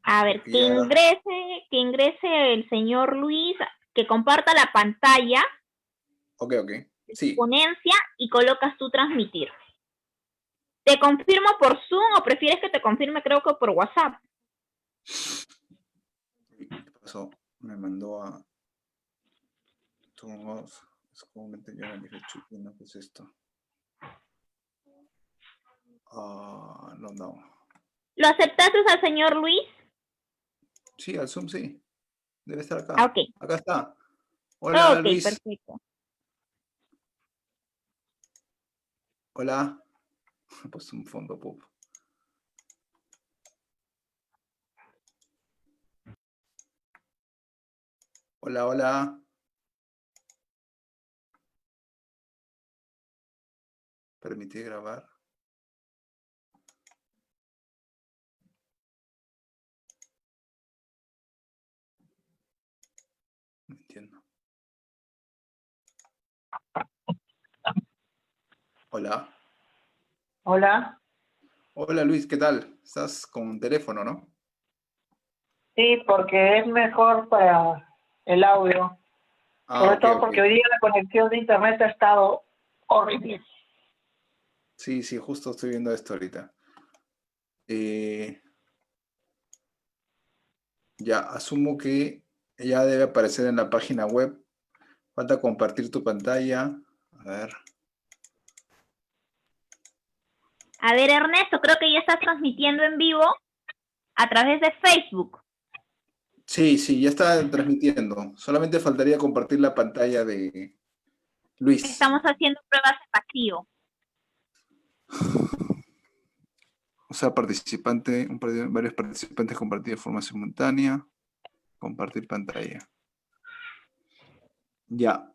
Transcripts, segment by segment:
A ver, Porque ya... que ingrese el señor Luis, que comparta la pantalla Ok, ok. de su Sí. ponencia y colocas tu transmitir. ¿Te confirmo por Zoom o prefieres que te confirme creo que por WhatsApp? ¿Qué pasó? Me mandó a... Todos... Es comúnmente yo no, ¿qué es esto? Ah, no, no. ¿Lo aceptaste al señor Luis? Sí, al Zoom sí. Debe estar Ah, acá. ok. Acá está. Hola, Ok, Luis. perfecto. Hola. He puesto un fondo pop. Hola, hola. Permitir grabar. No entiendo. Hola. Hola, Hola, Luis, ¿qué tal? Estás con teléfono, ¿no? sí, porque es mejor para el audio, Ah, sobre ok, todo ok. porque hoy día la conexión de internet ha estado horrible. Sí, sí, justo estoy viendo esto ahorita. Eh, ya, asumo que ya debe aparecer en la página web. Falta compartir tu pantalla. A ver. A ver, Ernesto, creo que ya estás transmitiendo en vivo a través de Facebook. Sí, sí, ya está transmitiendo. Solamente faltaría compartir la pantalla de Luis. Estamos haciendo pruebas de vacío. O sea, participante, varios participantes compartir de forma simultánea. Compartir pantalla. Ya.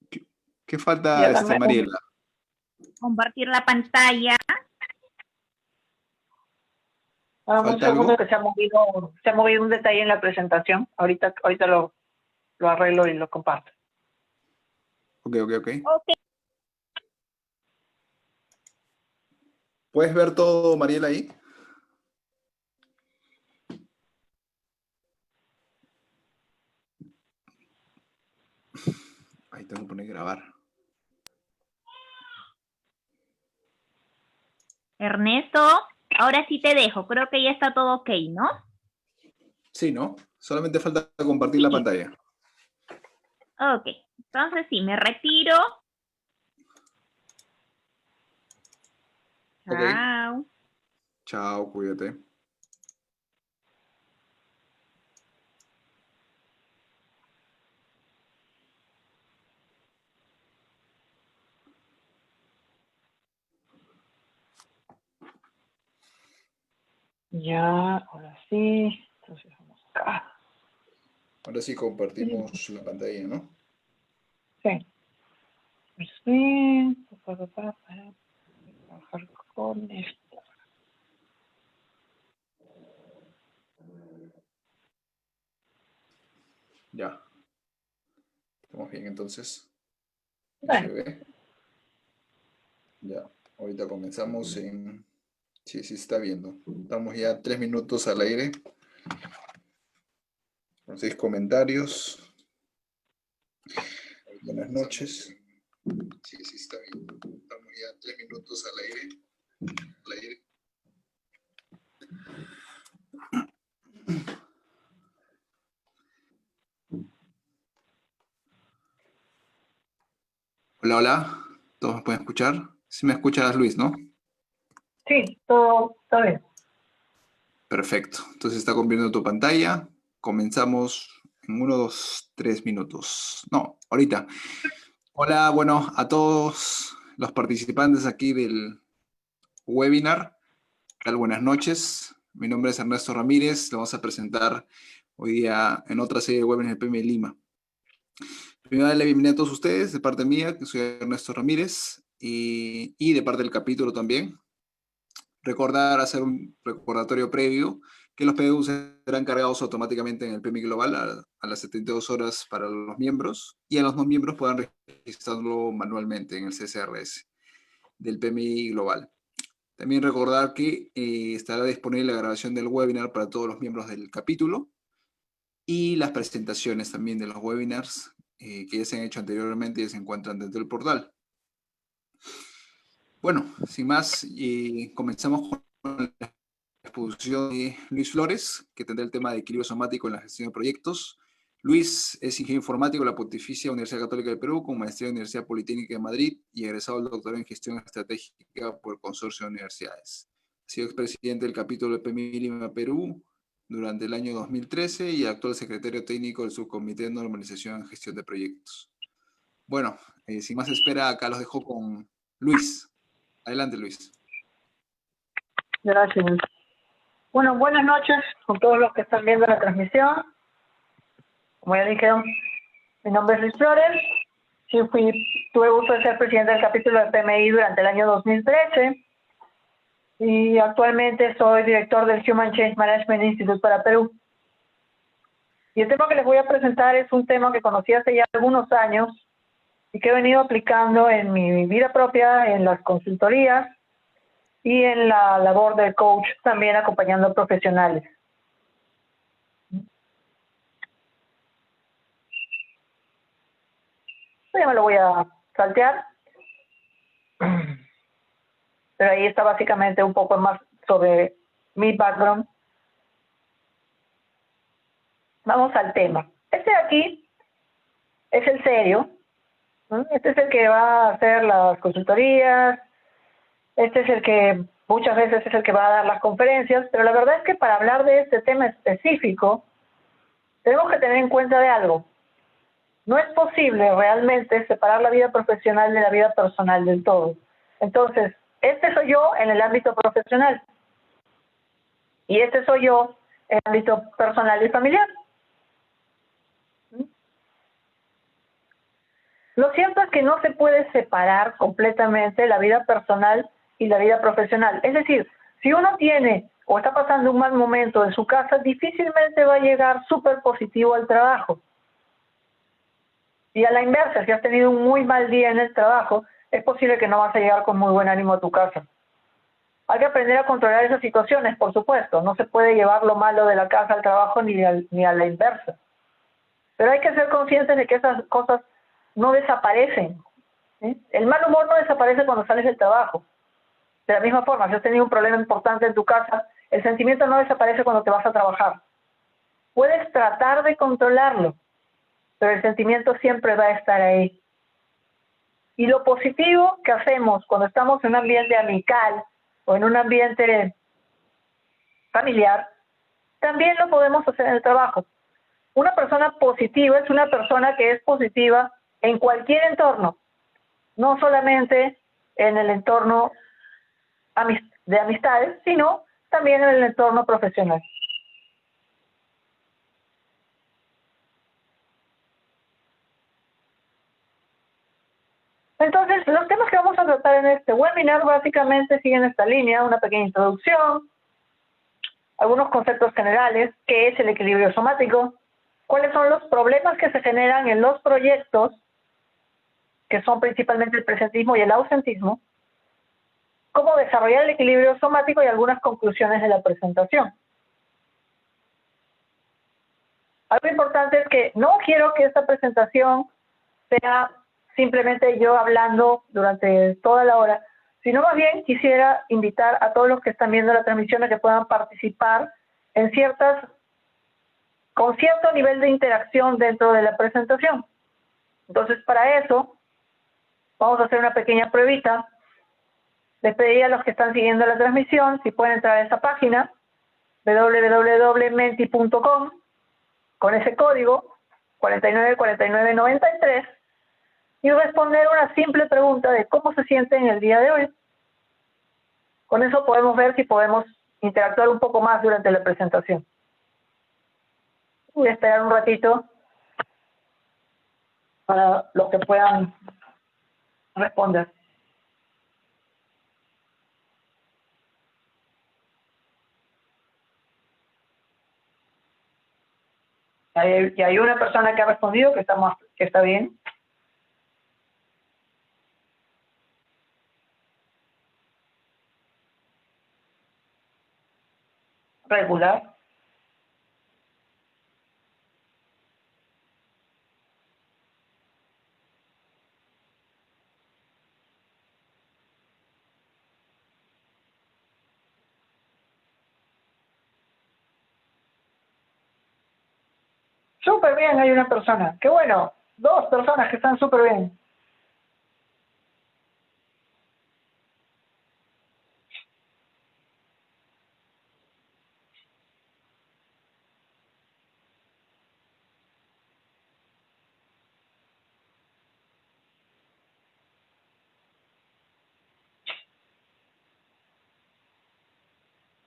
¿Qué, qué falta, Ya también Mariela? Compartir la pantalla. un ¿Falta segundo algo? que se ha movido un detalle en la presentación. Ahorita lo arreglo y lo comparto. Ok, ok, ok. Ok. ¿Puedes ver todo, Mariela, ahí? Ahí tengo que poner grabar. Ernesto, ahora sí te dejo. Creo que ya está todo ok, ¿no? Sí, ¿no? Solamente falta compartir la Sí. pantalla. Ok. Entonces sí, me retiro. Ok. Chao. Chao, cuídate. Ya, ahora sí. Entonces vamos acá. Ahora sí compartimos la pantalla, ¿no? Sí. Sí. Para trabajar con esto. Ya. Estamos bien, entonces. ¿Y se Bueno, ve? Ya. Ahorita comenzamos en... Sí, sí está viendo. Estamos ya 3 minutos al aire. Con 6 comentarios. Buenas noches. Sí, sí está bien. Estamos ya 3 minutos al aire. Al aire. Hola, hola. ¿Todos me pueden escuchar? Sí me escuchas, Luis, ¿no? sí, todo bien. Perfecto. Entonces está convirtiendo tu pantalla. Comenzamos en 1, 2, 3 minutos. No, ahorita. Hola, bueno, a todos los participantes aquí del webinar. ¿Qué tal? Buenas noches. Mi nombre es Ernesto Ramírez. Le vamos a presentar hoy día en otra serie de webinars del PM Lima. Primero, darle la bienvenida a todos ustedes, de parte mía, que soy Ernesto Ramírez, y de parte del capítulo también. Recordar, hacer un recordatorio previo, que los PDU serán cargados automáticamente en el PMI Global a las 72 horas para los miembros, y a los no miembros puedan registrarlo manualmente en el CSRS del PMI Global. También recordar que estará disponible la grabación del webinar para todos los miembros del capítulo y las presentaciones también de los webinars que ya se han hecho anteriormente y se encuentran dentro del portal. Bueno, sin más, comenzamos con la exposición de Luis Flores, que tendrá el tema de equilibrio somático en la gestión de proyectos. Luis es ingeniero informático de la Pontificia Universidad Católica del Perú, con maestría en la Universidad Politécnica de Madrid y egresado del doctorado en gestión estratégica por el Consorcio de Universidades. Ha sido expresidente del capítulo de PMI Lima Perú durante el año 2013 y actual secretario técnico del Subcomité de Normalización y Gestión de Proyectos. Bueno, sin más espera, acá los dejo con Luis. Adelante, Luis. Gracias. Bueno, buenas noches con todos los que están viendo la transmisión. Como ya dijeron, mi nombre es Luis Flores. Sí, tuve gusto de ser presidente del capítulo de PMI durante el año 2013 y actualmente soy director del Human Change Management Institute para Perú. Y el tema que les voy a presentar es un tema que conocí hace ya algunos años y que he venido aplicando en mi vida propia, en las consultorías y en la labor de coach, también acompañando profesionales. Ya me lo voy a saltear, pero ahí está básicamente un poco más sobre mi background. Vamos al tema. Este de aquí es el serio. Este es el que va a hacer las consultorías. Este es el que muchas veces es el que va a dar las conferencias. Pero la verdad es que para hablar de este tema específico, tenemos que tener en cuenta de algo. No es posible realmente separar la vida profesional de la vida personal del todo. Entonces, este soy yo en el ámbito profesional. Y este soy yo en el ámbito personal y familiar. Lo cierto es que no se puede separar completamente la vida personal y la vida profesional. Es decir, si uno tiene o está pasando un mal momento en su casa, difícilmente va a llegar súper positivo al trabajo. Y a la inversa, si has tenido un muy mal día en el trabajo, es posible que no vas a llegar con muy buen ánimo a tu casa. Hay que aprender a controlar esas situaciones, por supuesto. No se puede llevar lo malo de la casa al trabajo ni a la inversa. Pero hay que ser conscientes de que esas cosas no desaparecen. ¿Sí? El mal humor no desaparece cuando sales del trabajo. De la misma forma, si has tenido un problema importante en tu casa, el sentimiento no desaparece cuando te vas a trabajar. Puedes tratar de controlarlo, pero el sentimiento siempre va a estar ahí. Y lo positivo que hacemos cuando estamos en un ambiente amical o en un ambiente familiar, también lo podemos hacer en el trabajo. Una persona positiva es una persona que es positiva en cualquier entorno, no solamente en el entorno de amistades, sino también en el entorno profesional. Entonces, los temas que vamos a tratar en este webinar básicamente siguen esta línea: una pequeña introducción, algunos conceptos generales, qué es el equilibrio somático, cuáles son los problemas que se generan en los proyectos, que son principalmente el presentismo y el ausentismo, cómo desarrollar el equilibrio somático y algunas conclusiones de la presentación. Algo importante es que no quiero que esta presentación sea simplemente yo hablando durante toda la hora, sino más bien quisiera invitar a todos los que están viendo la transmisión a que puedan participar en con cierto nivel de interacción dentro de la presentación. Entonces, para eso, vamos a hacer una pequeña pruebita. Les pediría a los que están siguiendo la transmisión si pueden entrar a esa página, www.menti.com, con ese código 494993, y responder una simple pregunta de cómo se sienten el día de hoy. Con eso podemos ver si podemos interactuar un poco más durante la presentación. Voy a esperar un ratito para los que puedan responder. Y hay una persona que ha respondido que está bien. regular. Súper bien, hay una persona. Qué bueno, 2 personas que están súper bien.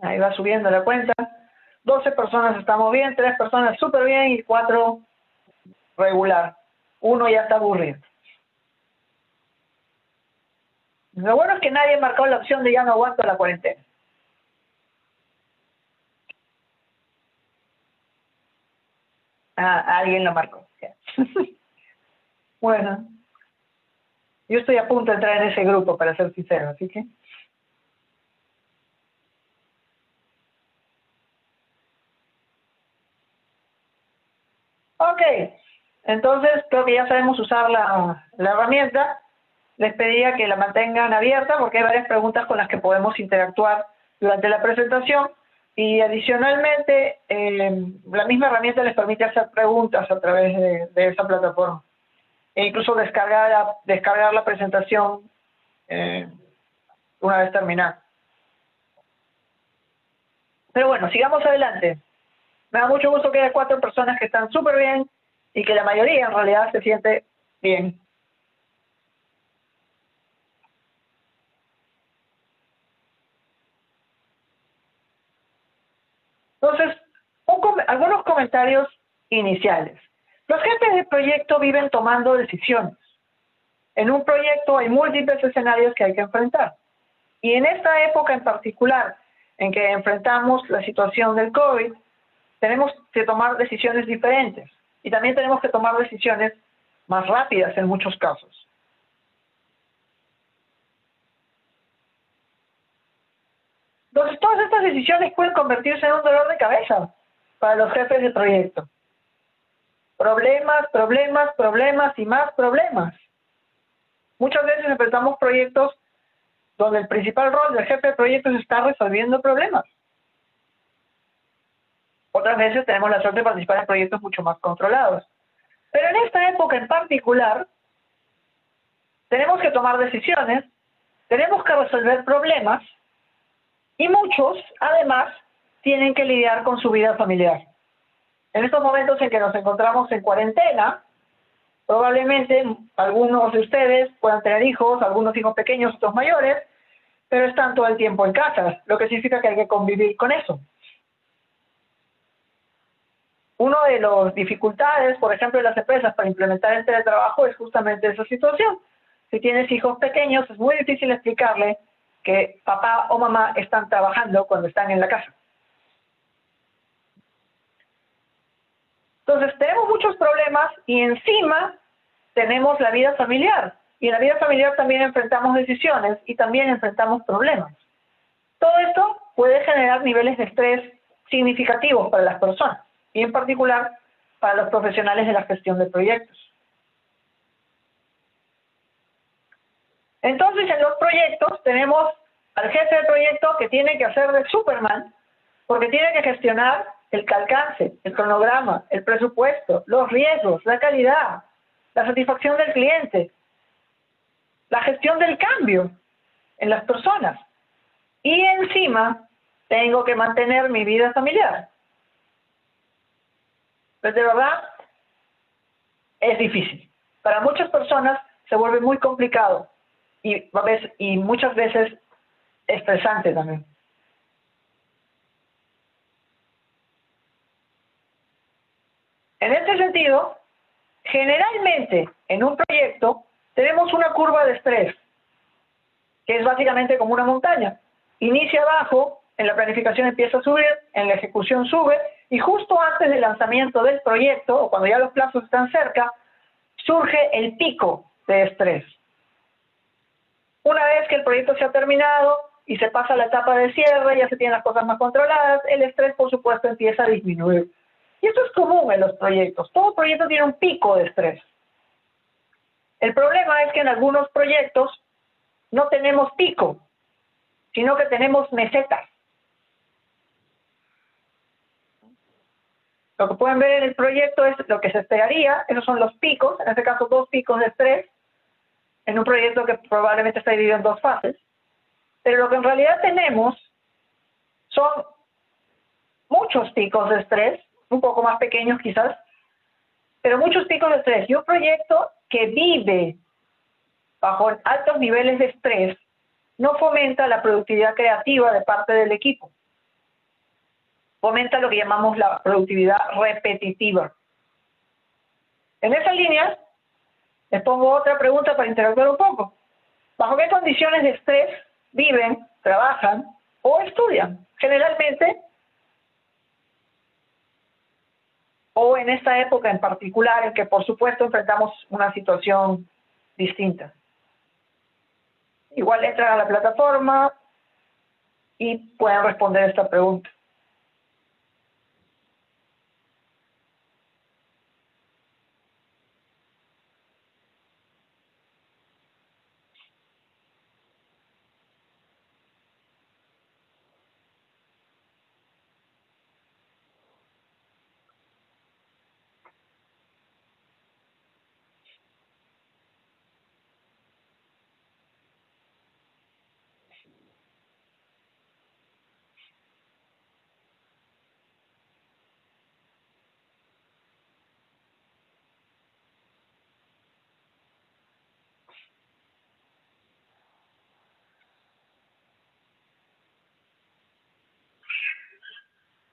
Ahí va subiendo la cuenta. 12 personas estamos bien, 3 personas súper bien y 4 regular. 1 ya está aburrido. Lo bueno es que nadie marcó la opción de ya no aguanto la cuarentena. Ah, alguien lo marcó. Bueno, yo estoy a punto de entrar en ese grupo, para ser sincero, así que... Ok, entonces creo que ya sabemos usar la herramienta. Les pediría que la mantengan abierta porque hay varias preguntas con las que podemos interactuar durante la presentación y adicionalmente la misma herramienta les permite hacer preguntas a través de esa plataforma e incluso descargar la presentación una vez terminada. Pero bueno, sigamos adelante. Me da mucho gusto que haya 4 personas que están súper bien y que la mayoría en realidad se siente bien. Entonces, algunos comentarios iniciales. Los jefes de proyecto viven tomando decisiones. En un proyecto hay múltiples escenarios que hay que enfrentar. Y en esta época en particular, en que enfrentamos la situación del COVID, tenemos que tomar decisiones diferentes. Y también tenemos que tomar decisiones más rápidas en muchos casos. Entonces, todas estas decisiones pueden convertirse en un dolor de cabeza para los jefes de proyecto. Problemas, problemas, problemas y más problemas. Muchas veces enfrentamos proyectos donde el principal rol del jefe de proyecto es estar resolviendo problemas. Otras veces tenemos la suerte de participar en proyectos mucho más controlados. Pero en esta época en particular, tenemos que tomar decisiones, tenemos que resolver problemas y muchos, además, tienen que lidiar con su vida familiar. En estos momentos en que nos encontramos en cuarentena, probablemente algunos de ustedes puedan tener hijos, algunos hijos pequeños, otros mayores, pero están todo el tiempo en casa, lo que significa que hay que convivir con eso. Una de las dificultades, por ejemplo, de las empresas para implementar el teletrabajo es justamente esa situación. Si tienes hijos pequeños, es muy difícil explicarle que papá o mamá están trabajando cuando están en la casa. Entonces, tenemos muchos problemas y encima tenemos la vida familiar. Y en la vida familiar también enfrentamos decisiones y también enfrentamos problemas. Todo esto puede generar niveles de estrés significativos para las personas y en particular para los profesionales de la gestión de proyectos. Entonces, en los proyectos tenemos al jefe de proyecto que tiene que hacer de Superman porque tiene que gestionar el alcance, el cronograma, el presupuesto, los riesgos, la calidad, la satisfacción del cliente, la gestión del cambio en las personas. Y encima tengo que mantener mi vida familiar. Pues de verdad es difícil. Para muchas personas se vuelve muy complicado y muchas veces estresante también. En este sentido, generalmente en un proyecto tenemos una curva de estrés, que es básicamente como una montaña. Inicia abajo, en la planificación empieza a subir, en la ejecución sube, y justo antes del lanzamiento del proyecto, o cuando ya los plazos están cerca, surge el pico de estrés. Una vez que el proyecto se ha terminado, y se pasa a la etapa de cierre, ya se tienen las cosas más controladas, el estrés, por supuesto, empieza a disminuir. Y esto es común en los proyectos. Todo proyecto tiene un pico de estrés. El problema es que en algunos proyectos no tenemos pico, sino que tenemos mesetas. Lo que pueden ver en el proyecto es lo que se esperaría, esos son los picos, en este caso 2 picos de estrés, en un proyecto que probablemente está dividido en 2 fases. Pero lo que en realidad tenemos son muchos picos de estrés, un poco más pequeños quizás, pero muchos picos de estrés. Y un proyecto que vive bajo altos niveles de estrés no fomenta la productividad creativa de parte del equipo. Fomenta lo que llamamos la productividad repetitiva. En esa línea, les pongo otra pregunta para interactuar un poco. ¿Bajo qué condiciones de estrés viven, trabajan o estudian? Generalmente, o en esta época en particular, en que por supuesto enfrentamos una situación distinta. Igual entran a la plataforma y pueden responder esta pregunta.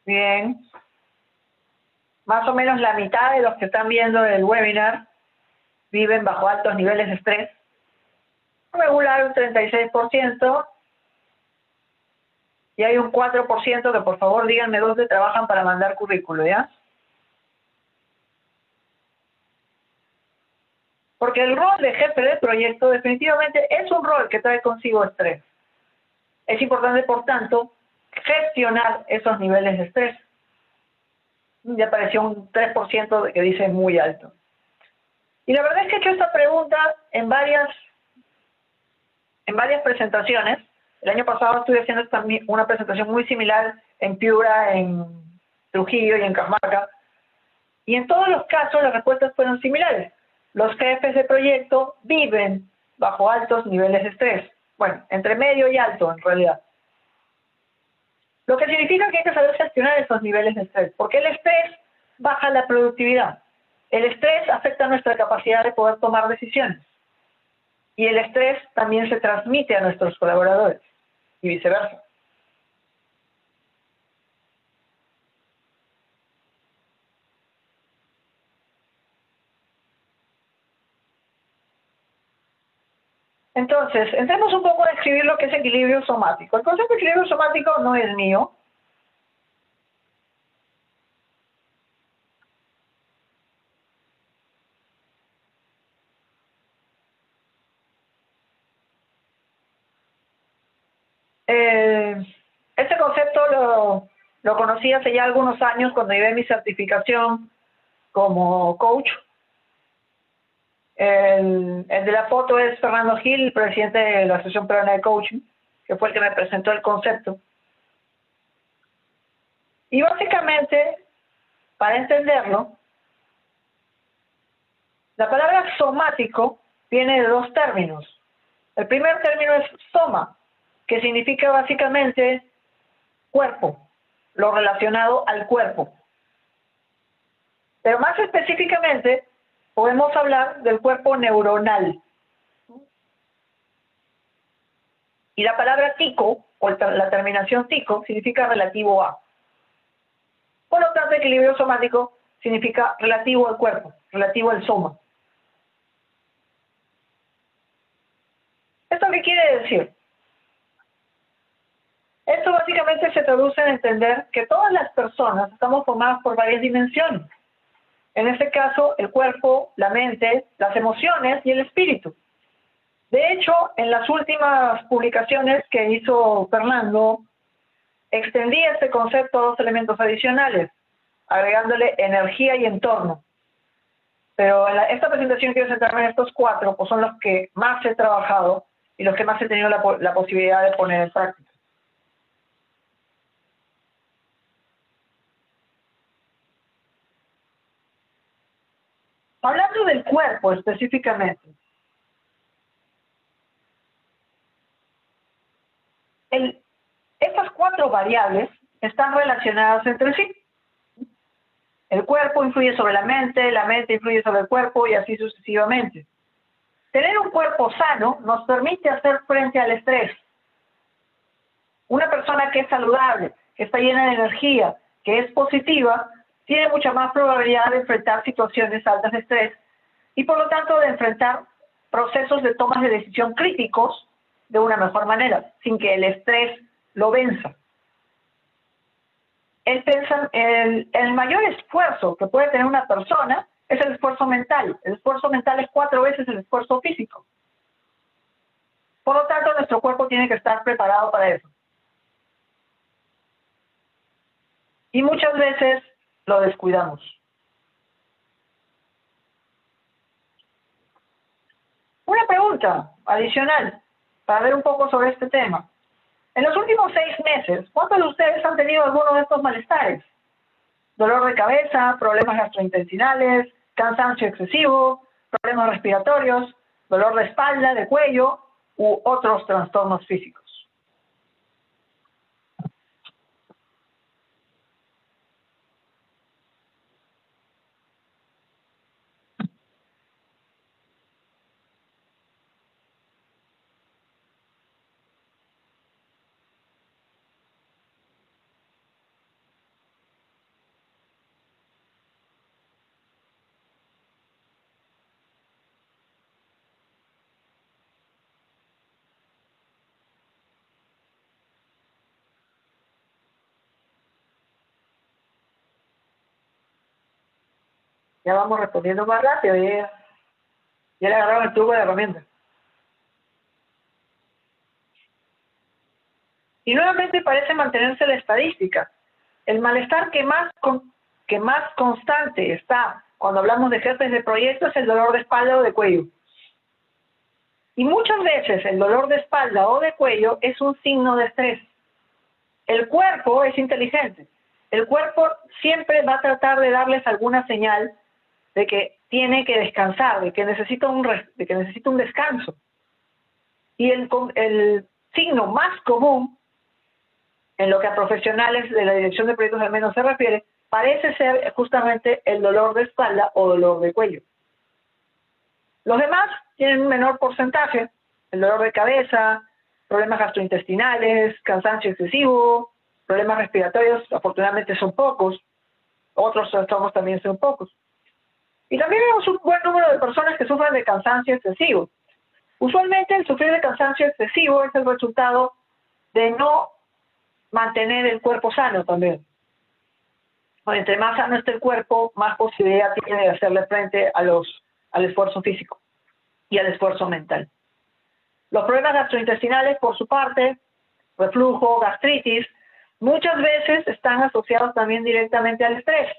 Bien. Más o menos la mitad de los que están viendo el webinar viven bajo altos niveles de estrés. Regular un 36%. Y hay un 4% que por favor díganme dónde trabajan para mandar currículo, ¿ya? Porque el rol de jefe de proyecto definitivamente es un rol que trae consigo estrés. Es importante, por tanto, gestionar esos niveles de estrés. Ya apareció un 3% de que dice muy alto. Y la verdad es que he hecho esta pregunta en varias presentaciones. El año pasado estuve haciendo también una presentación muy similar en Piura, en Trujillo y en Cajamarca. Y en todos los casos las respuestas fueron similares. Los jefes de proyecto viven bajo altos niveles de estrés. Bueno, entre medio y alto en realidad. Lo que significa que hay que saber gestionar esos niveles de estrés, porque el estrés baja la productividad. El estrés afecta nuestra capacidad de poder tomar decisiones. Y el estrés también se transmite a nuestros colaboradores y viceversa. Entonces, entremos un poco a describir lo que es equilibrio somático. El concepto de equilibrio somático no es mío. Este concepto lo conocí hace ya algunos años cuando llevé mi certificación como coach. El de la foto es Fernando Gil, presidente de la Asociación Peruana de Coaching, que fue el que me presentó el concepto. Y básicamente, para entenderlo, la palabra somático viene de 2 términos. El primer término es soma, que significa básicamente cuerpo, lo relacionado al cuerpo. Pero más específicamente, podemos hablar del cuerpo neuronal. Y la palabra tico, o la terminación tico, significa relativo a. Por lo tanto, equilibrio somático significa relativo al cuerpo, relativo al soma. ¿Esto qué quiere decir? Esto básicamente se traduce en entender que todas las personas estamos formadas por varias dimensiones. En este caso, el cuerpo, la mente, las emociones y el espíritu. De hecho, en las últimas publicaciones que hizo Fernando, extendí este concepto a 2 elementos adicionales, agregándole energía y entorno. Pero en esta presentación quiero centrarme en estos 4, pues son los que más he trabajado y los que más he tenido la posibilidad de poner en práctica. Hablando del cuerpo específicamente, estas 4 variables están relacionadas entre sí. El cuerpo influye sobre la mente influye sobre el cuerpo y así sucesivamente. Tener un cuerpo sano nos permite hacer frente al estrés. Una persona que es saludable, que está llena de energía, que es positiva, tiene mucha más probabilidad de enfrentar situaciones altas de estrés y por lo tanto de enfrentar procesos de tomas de decisión críticos de una mejor manera, sin que el estrés lo venza. El mayor esfuerzo que puede tener una persona es el esfuerzo mental. El esfuerzo mental es 4 veces el esfuerzo físico. Por lo tanto, nuestro cuerpo tiene que estar preparado para eso. Y muchas veces lo descuidamos. Una pregunta adicional para ver un poco sobre este tema. En los últimos 6 meses, ¿cuántos de ustedes han tenido alguno de estos malestares? Dolor de cabeza, problemas gastrointestinales, cansancio excesivo, problemas respiratorios, dolor de espalda, de cuello u otros trastornos físicos. Ya vamos respondiendo más rápido, ya le agarraron el truco de la herramienta. Y nuevamente parece mantenerse la estadística. El malestar que más constante está cuando hablamos de jefes de proyecto es el dolor de espalda o de cuello. Y muchas veces el dolor de espalda o de cuello es un signo de estrés. El cuerpo es inteligente. El cuerpo siempre va a tratar de darles alguna señal de que tiene que descansar, de que necesita un descanso. Y el signo más común, en lo que a profesionales de la dirección de proyectos al menos se refiere, parece ser justamente el dolor de espalda o dolor de cuello. Los demás tienen un menor porcentaje, el dolor de cabeza, problemas gastrointestinales, cansancio excesivo, problemas respiratorios, afortunadamente son pocos, otros trastornos también son pocos. Y también vemos un buen número de personas que sufren de cansancio excesivo. Usualmente el sufrir de cansancio excesivo es el resultado de no mantener el cuerpo sano también. Bueno, entre más sano esté el cuerpo, más posibilidad tiene de hacerle frente al esfuerzo físico y al esfuerzo mental. Los problemas gastrointestinales, por su parte, reflujo, gastritis, muchas veces están asociados también directamente al estrés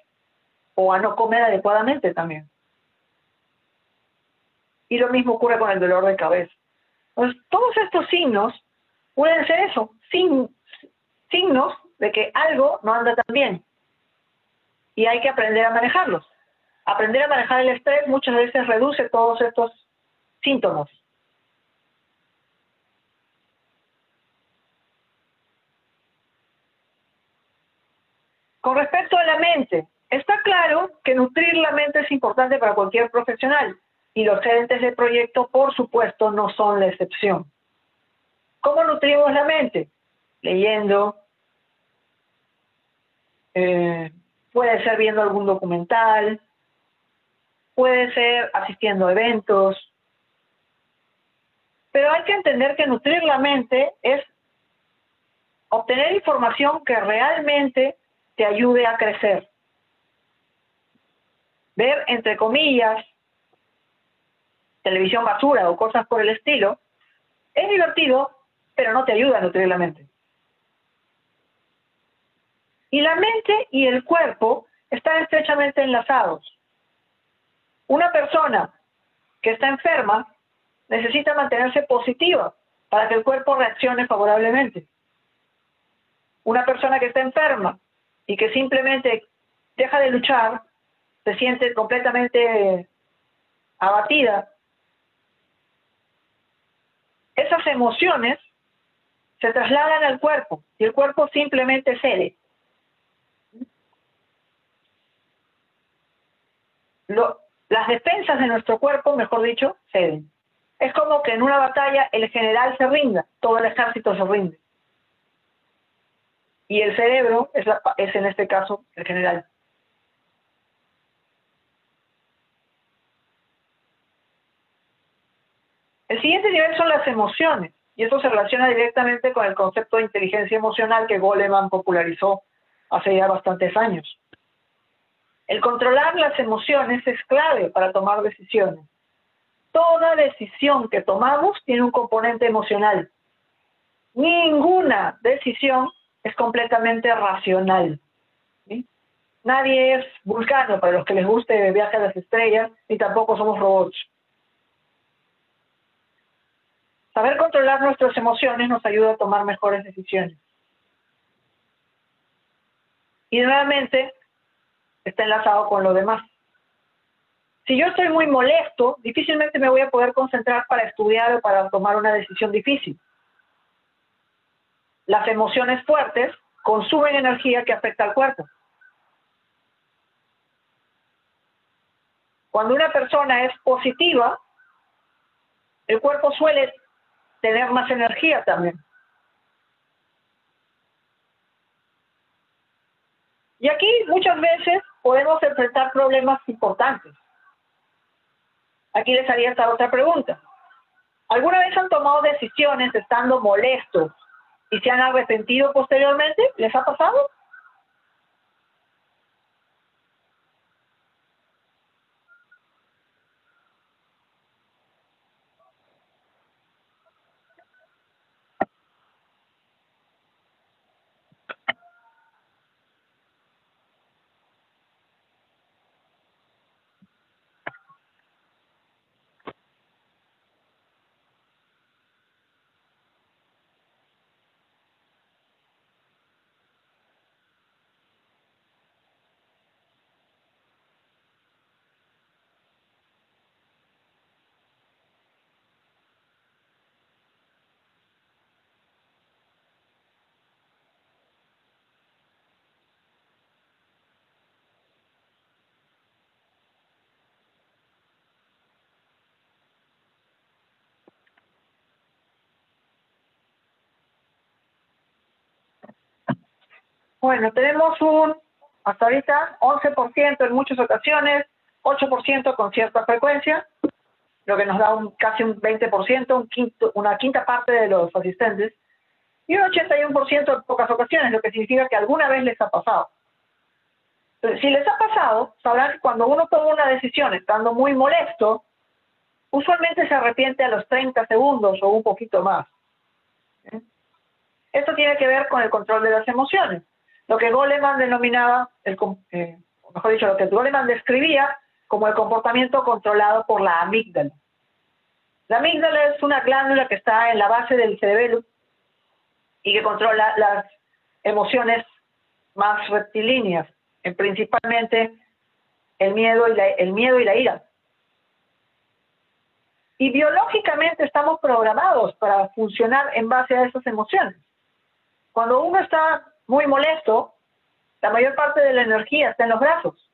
o a no comer adecuadamente también. Y lo mismo ocurre con el dolor de cabeza. Entonces, todos estos signos pueden ser eso, signos de que algo no anda tan bien. Y hay que aprender a manejarlos. Aprender a manejar el estrés muchas veces reduce todos estos síntomas. Con respecto a la mente, está claro que nutrir la mente es importante para cualquier profesional y los gerentes de proyecto, por supuesto, no son la excepción. ¿Cómo nutrimos la mente? Leyendo, puede ser viendo algún documental, puede ser asistiendo a eventos, pero hay que entender que nutrir la mente es obtener información que realmente te ayude a crecer. Ver, entre comillas, televisión basura o cosas por el estilo, es divertido, pero no te ayuda a nutrir la mente. Y la mente y el cuerpo están estrechamente enlazados. Una persona que está enferma necesita mantenerse positiva para que el cuerpo reaccione favorablemente. Una persona que está enferma y que simplemente deja de luchar, se siente completamente abatida. Esas emociones se trasladan al cuerpo y el cuerpo simplemente cede. Las defensas de nuestro cuerpo, mejor dicho, ceden. Es como que en una batalla el general se rinda, todo el ejército se rinde. Y el cerebro es en este caso el general. El siguiente nivel son las emociones, y esto se relaciona directamente con el concepto de inteligencia emocional que Goleman popularizó hace ya bastantes años. El controlar las emociones es clave para tomar decisiones. Toda decisión que tomamos tiene un componente emocional. Ninguna decisión es completamente racional. ¿Sí? Nadie es Vulcano, para los que les guste Viaje a las Estrellas, ni tampoco somos robots. Saber controlar nuestras emociones nos ayuda a tomar mejores decisiones. Y nuevamente está enlazado con lo demás. Si yo estoy muy molesto, difícilmente me voy a poder concentrar para estudiar o para tomar una decisión difícil. Las emociones fuertes consumen energía que afecta al cuerpo. Cuando una persona es positiva, el cuerpo suele tener más energía también. Y aquí muchas veces podemos enfrentar problemas importantes. Aquí les haría esta otra pregunta. ¿Alguna vez han tomado decisiones estando molestos y se han arrepentido posteriormente? ¿Les ha pasado? Bueno, tenemos hasta ahorita 11% en muchas ocasiones, 8% con cierta frecuencia, lo que nos da casi un 20%, una quinta parte de los asistentes, y un 81% en pocas ocasiones, lo que significa que alguna vez les ha pasado. Entonces, si les ha pasado, sabrán que cuando uno toma una decisión estando muy molesto, usualmente se arrepiente a los 30 segundos o un poquito más. Esto tiene que ver con el control de las emociones. Lo que Goleman denominaba, mejor dicho, lo que Goleman describía como el comportamiento controlado por la amígdala. La amígdala es una glándula que está en la base del cerebelo y que controla las emociones más rectilíneas, principalmente el miedo y la ira. Y biológicamente estamos programados para funcionar en base a esas emociones. Cuando uno está muy molesto, la mayor parte de la energía está en los brazos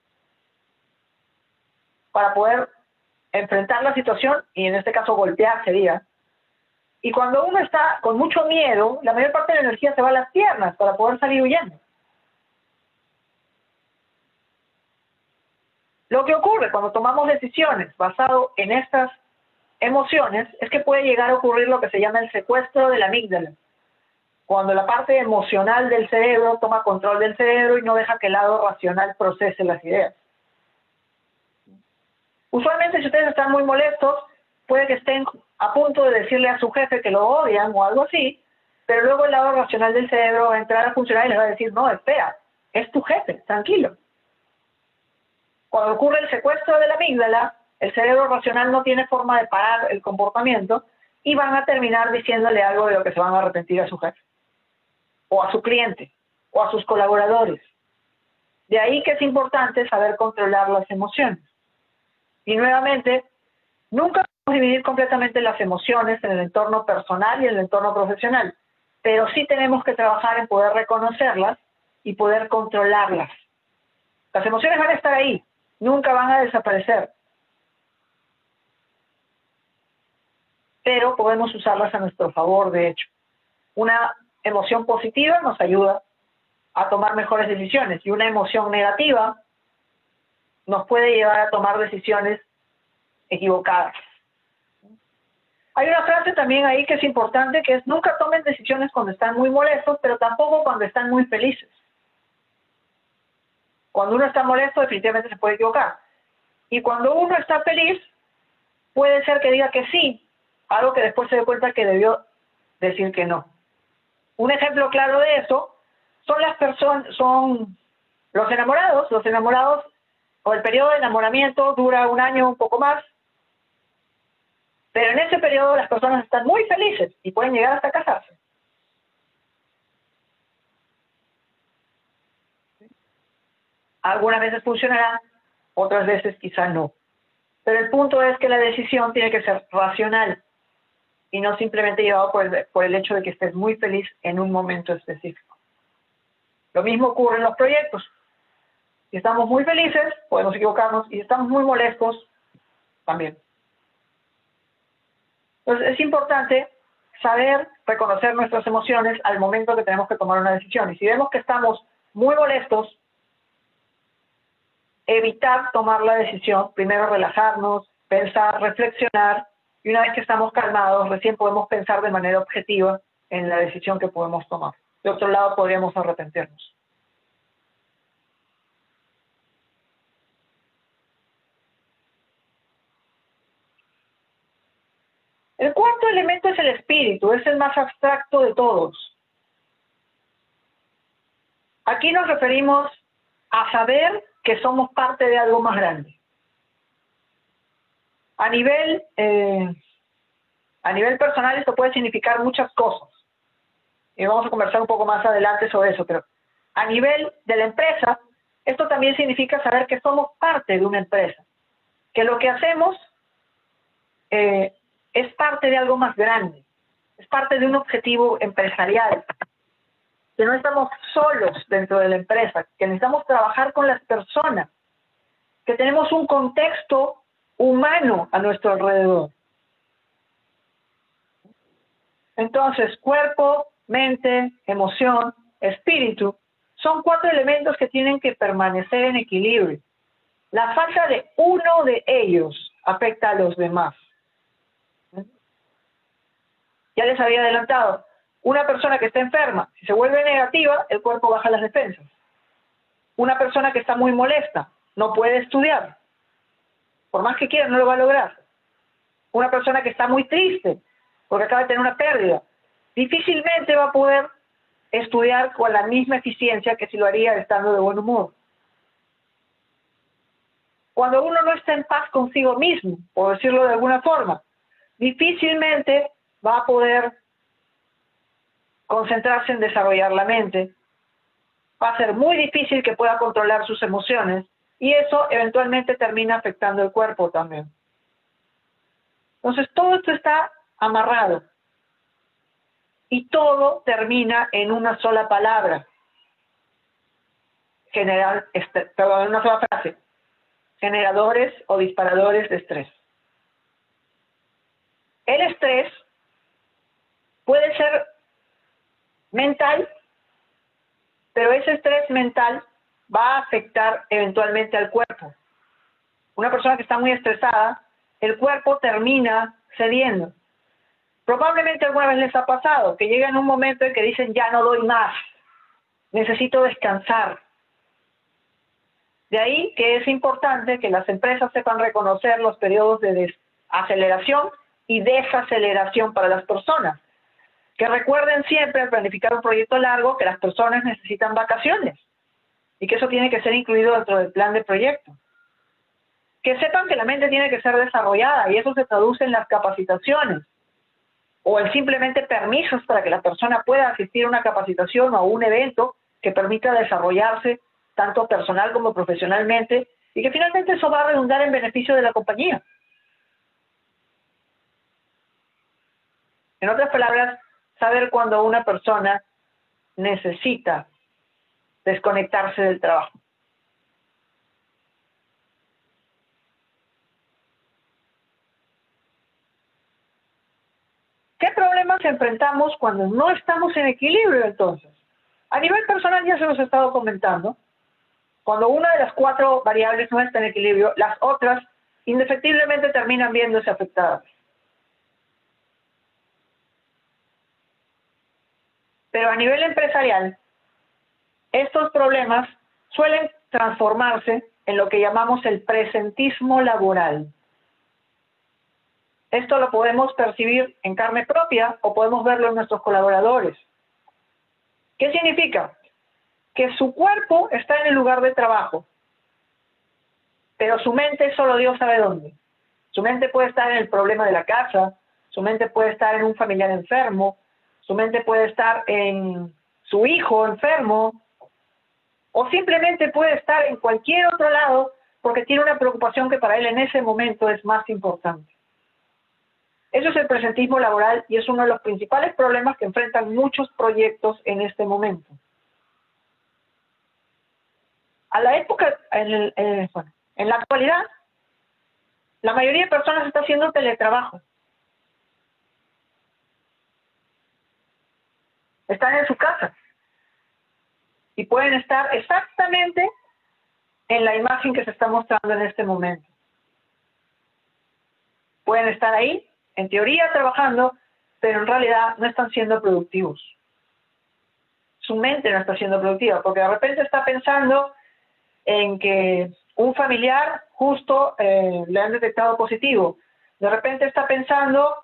para poder enfrentar la situación y en este caso golpear sería. Y cuando uno está con mucho miedo, la mayor parte de la energía se va a las piernas para poder salir huyendo. Lo que ocurre cuando tomamos decisiones basado en estas emociones es que puede llegar a ocurrir lo que se llama el secuestro de la amígdala. Cuando la parte emocional del cerebro toma control del cerebro y no deja que el lado racional procese las ideas. Usualmente, si ustedes están muy molestos, puede que estén a punto de decirle a su jefe que lo odian o algo así, pero luego el lado racional del cerebro va a entrar a funcionar y les va a decir, no, espera, es tu jefe, tranquilo. Cuando ocurre el secuestro de la amígdala, el cerebro racional no tiene forma de parar el comportamiento y van a terminar diciéndole algo de lo que se van a arrepentir a su jefe, o a su cliente, o a sus colaboradores. De ahí que es importante saber controlar las emociones. Y nuevamente, nunca podemos dividir completamente las emociones en el entorno personal y en el entorno profesional, pero sí tenemos que trabajar en poder reconocerlas y poder controlarlas. Las emociones van a estar ahí, nunca van a desaparecer, pero podemos usarlas a nuestro favor, de hecho. Una emoción positiva nos ayuda a tomar mejores decisiones y una emoción negativa nos puede llevar a tomar decisiones equivocadas. Hay una frase también ahí que es importante, que es nunca tomen decisiones cuando están muy molestos, pero tampoco cuando están muy felices. Cuando uno está molesto, definitivamente se puede equivocar. Y cuando uno está feliz, puede ser que diga que sí, algo que después se dé cuenta que debió decir que no. Un ejemplo claro de eso son los enamorados. Los enamorados, o el periodo de enamoramiento dura 1 año, un poco más, pero en ese periodo las personas están muy felices y pueden llegar hasta casarse. Algunas veces funcionará, otras veces quizá no. Pero el punto es que la decisión tiene que ser racional y no simplemente llevado por el hecho de que estés muy feliz en un momento específico. Lo mismo ocurre en los proyectos. Si estamos muy felices, podemos equivocarnos, y si estamos muy molestos, también. Entonces es importante saber reconocer nuestras emociones al momento que tenemos que tomar una decisión. Y si vemos que estamos muy molestos, evitar tomar la decisión, primero relajarnos, pensar, reflexionar, y una vez que estamos calmados, recién podemos pensar de manera objetiva en la decisión que podemos tomar. De otro lado, podríamos arrepentirnos. El cuarto elemento es el espíritu, es el más abstracto de todos. Aquí nos referimos a saber que somos parte de algo más grande. A nivel personal esto puede significar muchas cosas. Y vamos a conversar un poco más adelante sobre eso, pero a nivel de la empresa, esto también significa saber que somos parte de una empresa. Que lo que hacemos es parte de algo más grande. Es parte de un objetivo empresarial. Que no estamos solos dentro de la empresa, que necesitamos trabajar con las personas, que tenemos un contexto humano a nuestro alrededor. Entonces, cuerpo, mente, emoción, espíritu, son 4 elementos que tienen que permanecer en equilibrio. La falta de uno de ellos afecta a los demás. Ya les había adelantado, una persona que está enferma, si se vuelve negativa, el cuerpo baja las defensas. Una persona que está muy molesta, no puede estudiar. Por más que quiera, no lo va a lograr. Una persona que está muy triste, porque acaba de tener una pérdida, difícilmente va a poder estudiar con la misma eficiencia que si lo haría estando de buen humor. Cuando uno no está en paz consigo mismo, por decirlo de alguna forma, difícilmente va a poder concentrarse en desarrollar la mente. Va a ser muy difícil que pueda controlar sus emociones y eso eventualmente termina afectando el cuerpo también. Entonces todo esto está amarrado y todo termina en una sola palabra. En una sola frase. Generadores o disparadores de estrés. El estrés puede ser mental, pero ese estrés mental va a afectar eventualmente al cuerpo. Una persona que está muy estresada, el cuerpo termina cediendo. Probablemente alguna vez les ha pasado que llegan un momento en que dicen ya no doy más, necesito descansar. De ahí que es importante que las empresas sepan reconocer los periodos de aceleración y desaceleración para las personas. Que recuerden siempre al planificar un proyecto largo que las personas necesitan vacaciones y que eso tiene que ser incluido dentro del plan de proyecto. Que sepan que la mente tiene que ser desarrollada y eso se traduce en las capacitaciones o en simplemente permisos para que la persona pueda asistir a una capacitación o a un evento que permita desarrollarse tanto personal como profesionalmente y que finalmente eso va a redundar en beneficio de la compañía. En otras palabras, saber cuándo una persona necesita desconectarse del trabajo. ¿Qué problemas enfrentamos cuando no estamos en equilibrio entonces? A nivel personal ya se los he estado comentando. Cuando una de las 4 variables no está en equilibrio, las otras indefectiblemente terminan viéndose afectadas. Pero a nivel empresarial, estos problemas suelen transformarse en lo que llamamos el presentismo laboral. Esto lo podemos percibir en carne propia o podemos verlo en nuestros colaboradores. ¿Qué significa? Que su cuerpo está en el lugar de trabajo, pero su mente solo Dios sabe dónde. Su mente puede estar en el problema de la casa, su mente puede estar en un familiar enfermo, su mente puede estar en su hijo enfermo, o simplemente puede estar en cualquier otro lado porque tiene una preocupación que para él en ese momento es más importante. Eso es el presentismo laboral y es uno de los principales problemas que enfrentan muchos proyectos en este momento. A la época, en la actualidad, la mayoría de personas está haciendo teletrabajo. Están en su casa y pueden estar exactamente en la imagen que se está mostrando en este momento. Pueden estar ahí, en teoría trabajando, pero en realidad no están siendo productivos. Su mente no está siendo productiva, porque de repente está pensando en que un familiar justo le han detectado positivo. De repente está pensando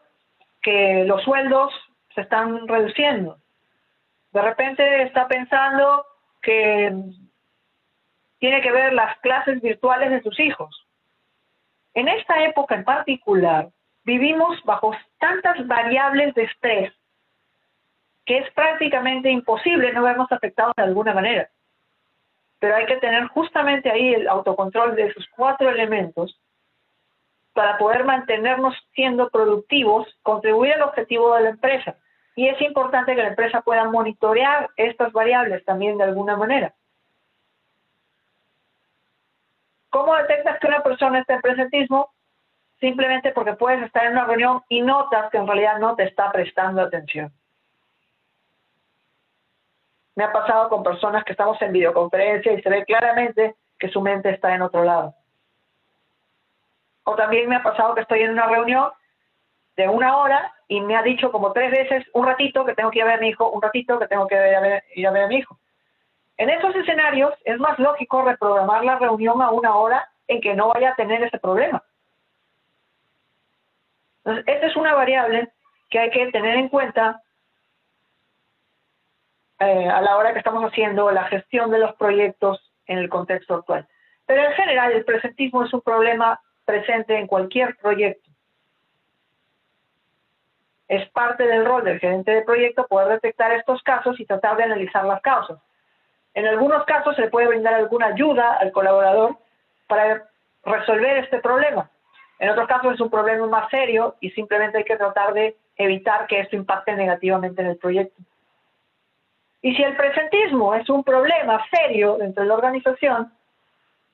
que los sueldos se están reduciendo. De repente está pensando que tiene que ver las clases virtuales de sus hijos. En esta época en particular, vivimos bajo tantas variables de estrés que es prácticamente imposible no vernos afectados de alguna manera. Pero hay que tener justamente ahí el autocontrol de esos 4 elementos para poder mantenernos siendo productivos, contribuir al objetivo de la empresa. Y es importante que la empresa pueda monitorear estas variables también de alguna manera. ¿Cómo detectas que una persona está en presentismo? Simplemente porque puedes estar en una reunión y notas que en realidad no te está prestando atención. Me ha pasado con personas que estamos en videoconferencia y se ve claramente que su mente está en otro lado. O también me ha pasado que estoy en una reunión de 1 hora y me ha dicho como 3 veces, un ratito que tengo que ir a ver a mi hijo, un ratito que tengo que ir a ver a mi hijo. En esos escenarios es más lógico reprogramar la reunión a 1 hora en que no vaya a tener ese problema. Entonces, esta es una variable que hay que tener en cuenta a la hora que estamos haciendo la gestión de los proyectos en el contexto actual. Pero en general el presentismo es un problema presente en cualquier proyecto. Es parte del rol del gerente de proyecto poder detectar estos casos y tratar de analizar las causas. En algunos casos se le puede brindar alguna ayuda al colaborador para resolver este problema. En otros casos es un problema más serio y simplemente hay que tratar de evitar que esto impacte negativamente en el proyecto. Y si el presentismo es un problema serio dentro de la organización,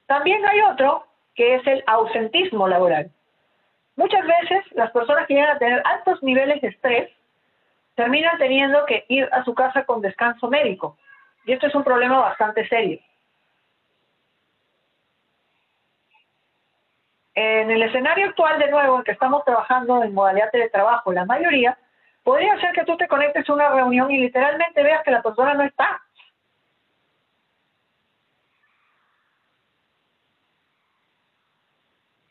también hay otro que es el ausentismo laboral. Muchas veces las personas que llegan a tener altos niveles de estrés terminan teniendo que ir a su casa con descanso médico. Y esto es un problema bastante serio. En el escenario actual, de nuevo, en que estamos trabajando en modalidad teletrabajo, la mayoría, podría ser que tú te conectes a una reunión y literalmente veas que la persona no está.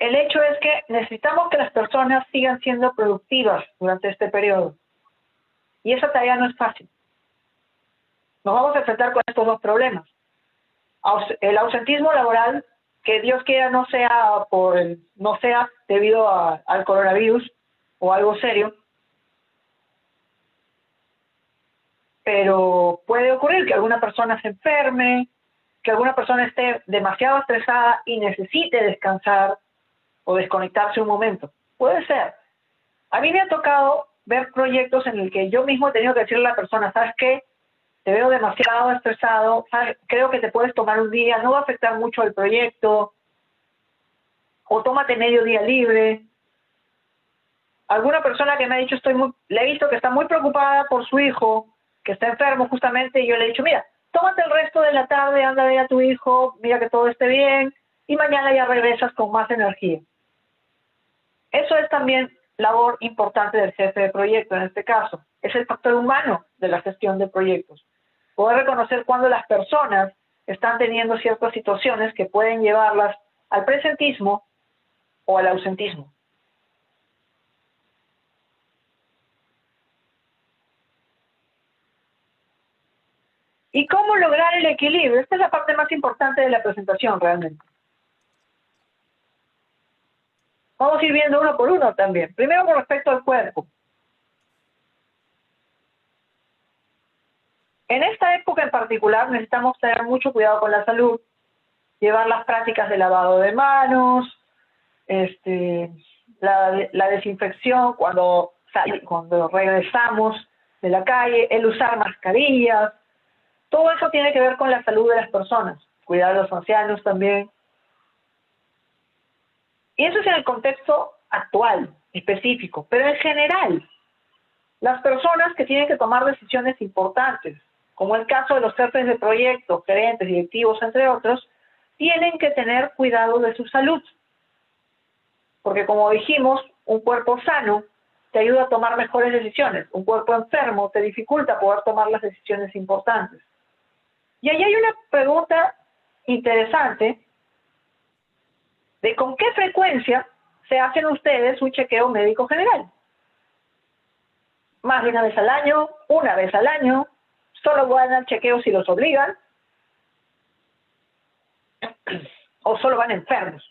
el hecho es que necesitamos que las personas sigan siendo productivas durante este periodo. Y esa tarea no es fácil. Nos vamos a enfrentar con estos dos problemas. El ausentismo laboral, que Dios quiera no sea debido al coronavirus o algo serio, pero puede ocurrir que alguna persona se enferme, que alguna persona esté demasiado estresada y necesite descansar o desconectarse un momento. Puede ser. A mí me ha tocado ver proyectos en el que yo mismo he tenido que decirle a la persona, ¿sabes qué? Te veo demasiado estresado, ¿sabes? Creo que te puedes tomar un día, no va a afectar mucho el proyecto, o tómate medio día libre. Alguna persona que me ha dicho, le he visto que está muy preocupada por su hijo, que está enfermo justamente, y yo le he dicho, mira, tómate el resto de la tarde, anda a ver a tu hijo, mira que todo esté bien, y mañana ya regresas con más energía. Eso es también labor importante del jefe de proyecto en este caso. Es el factor humano de la gestión de proyectos. Poder reconocer cuando las personas están teniendo ciertas situaciones que pueden llevarlas al presentismo o al ausentismo. ¿Y cómo lograr el equilibrio? Esta es la parte más importante de la presentación realmente. Vamos a ir viendo uno por uno también. Primero con respecto al cuerpo. En esta época en particular necesitamos tener mucho cuidado con la salud, llevar las prácticas de lavado de manos, la desinfección cuando regresamos de la calle, el usar mascarillas. Todo eso tiene que ver con la salud de las personas, cuidar a los ancianos también. Y eso es en el contexto actual, específico, pero en general, las personas que tienen que tomar decisiones importantes, como el caso de los jefes de proyecto, gerentes, directivos, entre otros, tienen que tener cuidado de su salud. Porque como dijimos, un cuerpo sano te ayuda a tomar mejores decisiones. Un cuerpo enfermo te dificulta poder tomar las decisiones importantes. Y ahí hay una pregunta interesante de con qué frecuencia se hacen ustedes un chequeo médico general. Más de una vez al año, una vez al año, solo van al chequeo si los obligan, o solo van enfermos.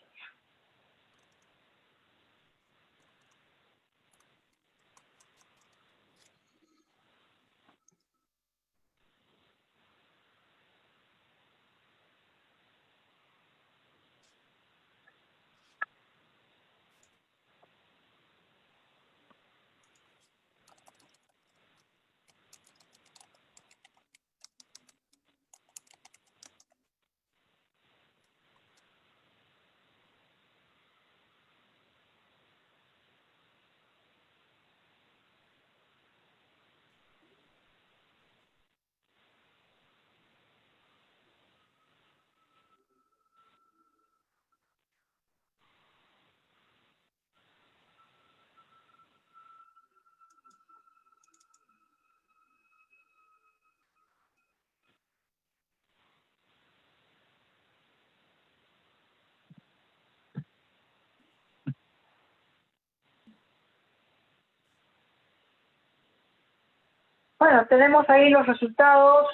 Bueno, tenemos ahí los resultados.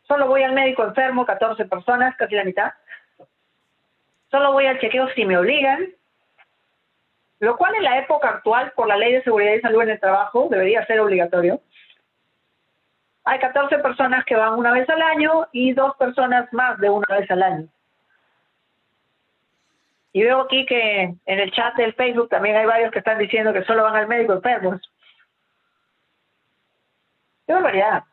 Solo voy al médico enfermo, 14 personas, casi la mitad. Solo voy al chequeo si me obligan, lo cual en la época actual, por la Ley de Seguridad y Salud en el Trabajo, debería ser obligatorio. Hay 14 personas que van una vez al año y 2 personas más de una vez al año. Y veo aquí que en el chat del Facebook también hay varios que están diciendo que solo van al médico enfermos. ¡Qué barbaridad!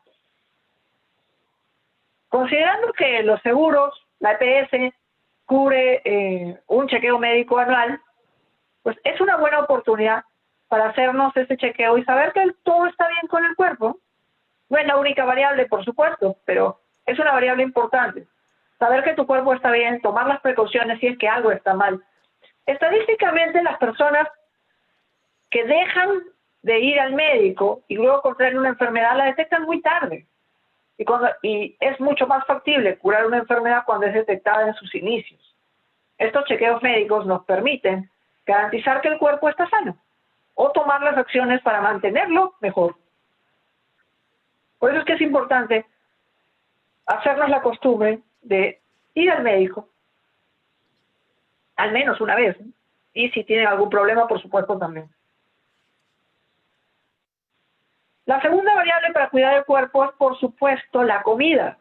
Considerando que los seguros, la EPS, cubre un chequeo médico anual, pues es una buena oportunidad para hacernos ese chequeo y saber que todo está bien con el cuerpo. No es la única variable, por supuesto, pero es una variable importante. Saber que tu cuerpo está bien, tomar las precauciones si es que algo está mal. Estadísticamente, las personas que dejan de ir al médico y luego contraen una enfermedad la detectan muy tarde. Y es mucho más factible curar una enfermedad cuando es detectada en sus inicios. Estos chequeos médicos nos permiten garantizar que el cuerpo está sano o tomar las acciones para mantenerlo mejor. Por eso es que es importante hacernos la costumbre de ir al médico al menos una vez, ¿no? Y si tienen algún problema, por supuesto, también. La segunda variable para cuidar el cuerpo es, por supuesto, la comida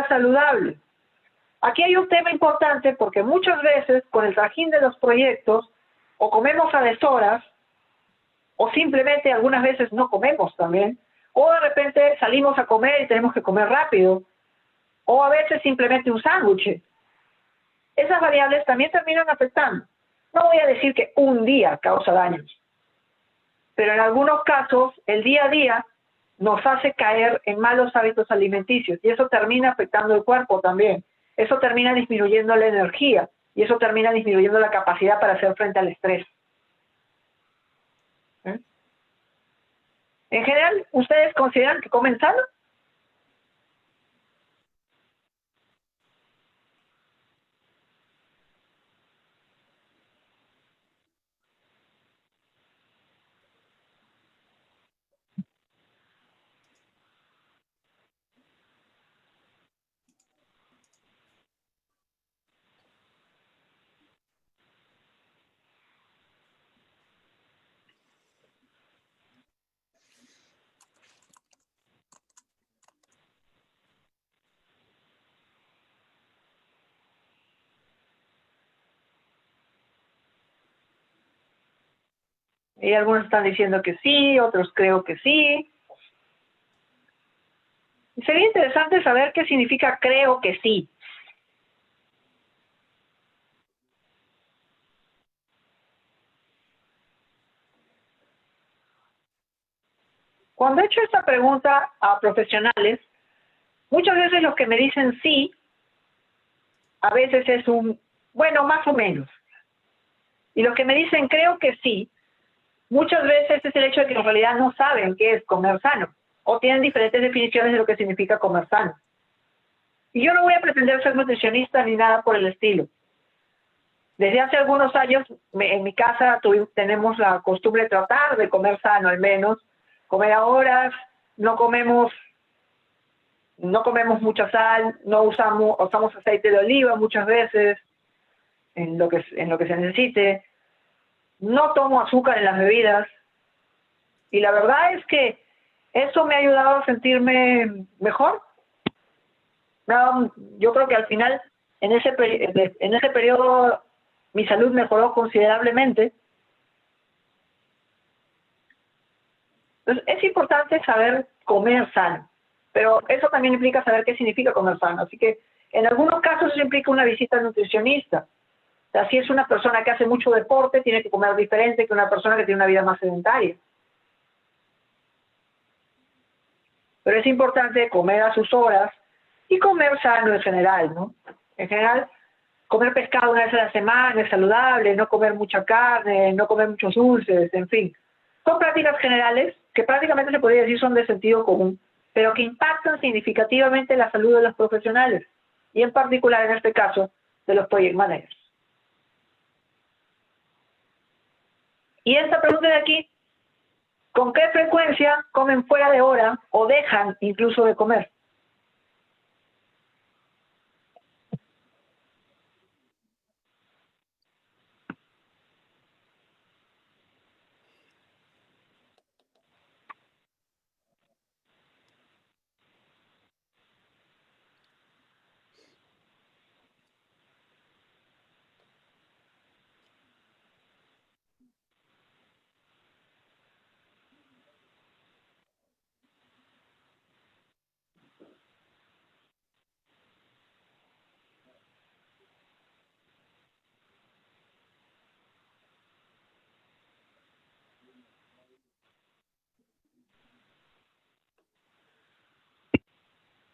saludable. Aquí hay un tema importante porque muchas veces, con el trajín de los proyectos, o comemos a deshoras, o simplemente algunas veces no comemos también, o de repente salimos a comer y tenemos que comer rápido, o a veces simplemente un sándwich. Esas variables también terminan afectando. No voy a decir que un día causa daños, pero en algunos casos el día a día nos hace caer en malos hábitos alimenticios y eso termina afectando el cuerpo también. Eso termina disminuyendo la energía y eso termina disminuyendo la capacidad para hacer frente al estrés. En general, ¿ustedes consideran que comen sano? Y algunos están diciendo que sí, otros creo que sí. Sería interesante saber qué significa creo que sí. Cuando he hecho esta pregunta a profesionales, muchas veces los que me dicen sí, a veces es un, bueno, más o menos. Y los que me dicen creo que sí, muchas veces es el hecho de que en realidad no saben qué es comer sano o tienen diferentes definiciones de lo que significa comer sano. Y yo no voy a pretender ser nutricionista ni nada por el estilo. Desde hace algunos años en mi casa tenemos la costumbre de tratar de comer sano al menos, comer a horas, no comemos mucha sal, no usamos aceite de oliva muchas veces en lo que se necesite, no tomo azúcar en las bebidas y la verdad es que eso me ha ayudado a sentirme mejor. Yo creo que al final en ese periodo mi salud mejoró considerablemente. Entonces es importante saber comer sano, pero eso también implica saber qué significa comer sano. Así que en algunos casos eso implica una visita al nutricionista. O sea, si es una persona que hace mucho deporte, tiene que comer diferente que una persona que tiene una vida más sedentaria. Pero es importante comer a sus horas y comer sano en general, ¿no? En general, comer pescado una vez a la semana es saludable, no comer mucha carne, no comer muchos dulces, en fin. Son prácticas generales que prácticamente se podría decir son de sentido común, pero que impactan significativamente la salud de los profesionales y en particular en este caso de los project managers. Y esta pregunta de aquí, ¿con qué frecuencia comen fuera de hora o dejan incluso de comer?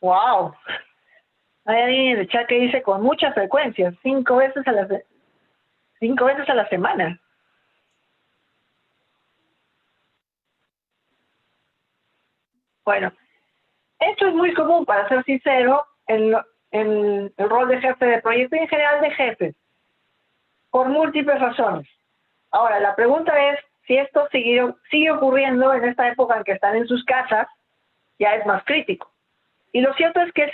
¡Wow! Hay alguien en el chat que dice con mucha frecuencia, 5 veces a la semana. Bueno, esto es muy común, para ser sincero, en el rol de jefe de proyecto y en general de jefe. por múltiples razones. Ahora, la pregunta es si esto sigue ocurriendo en esta época en que están en sus casas, ya es más crítico. Y lo cierto es que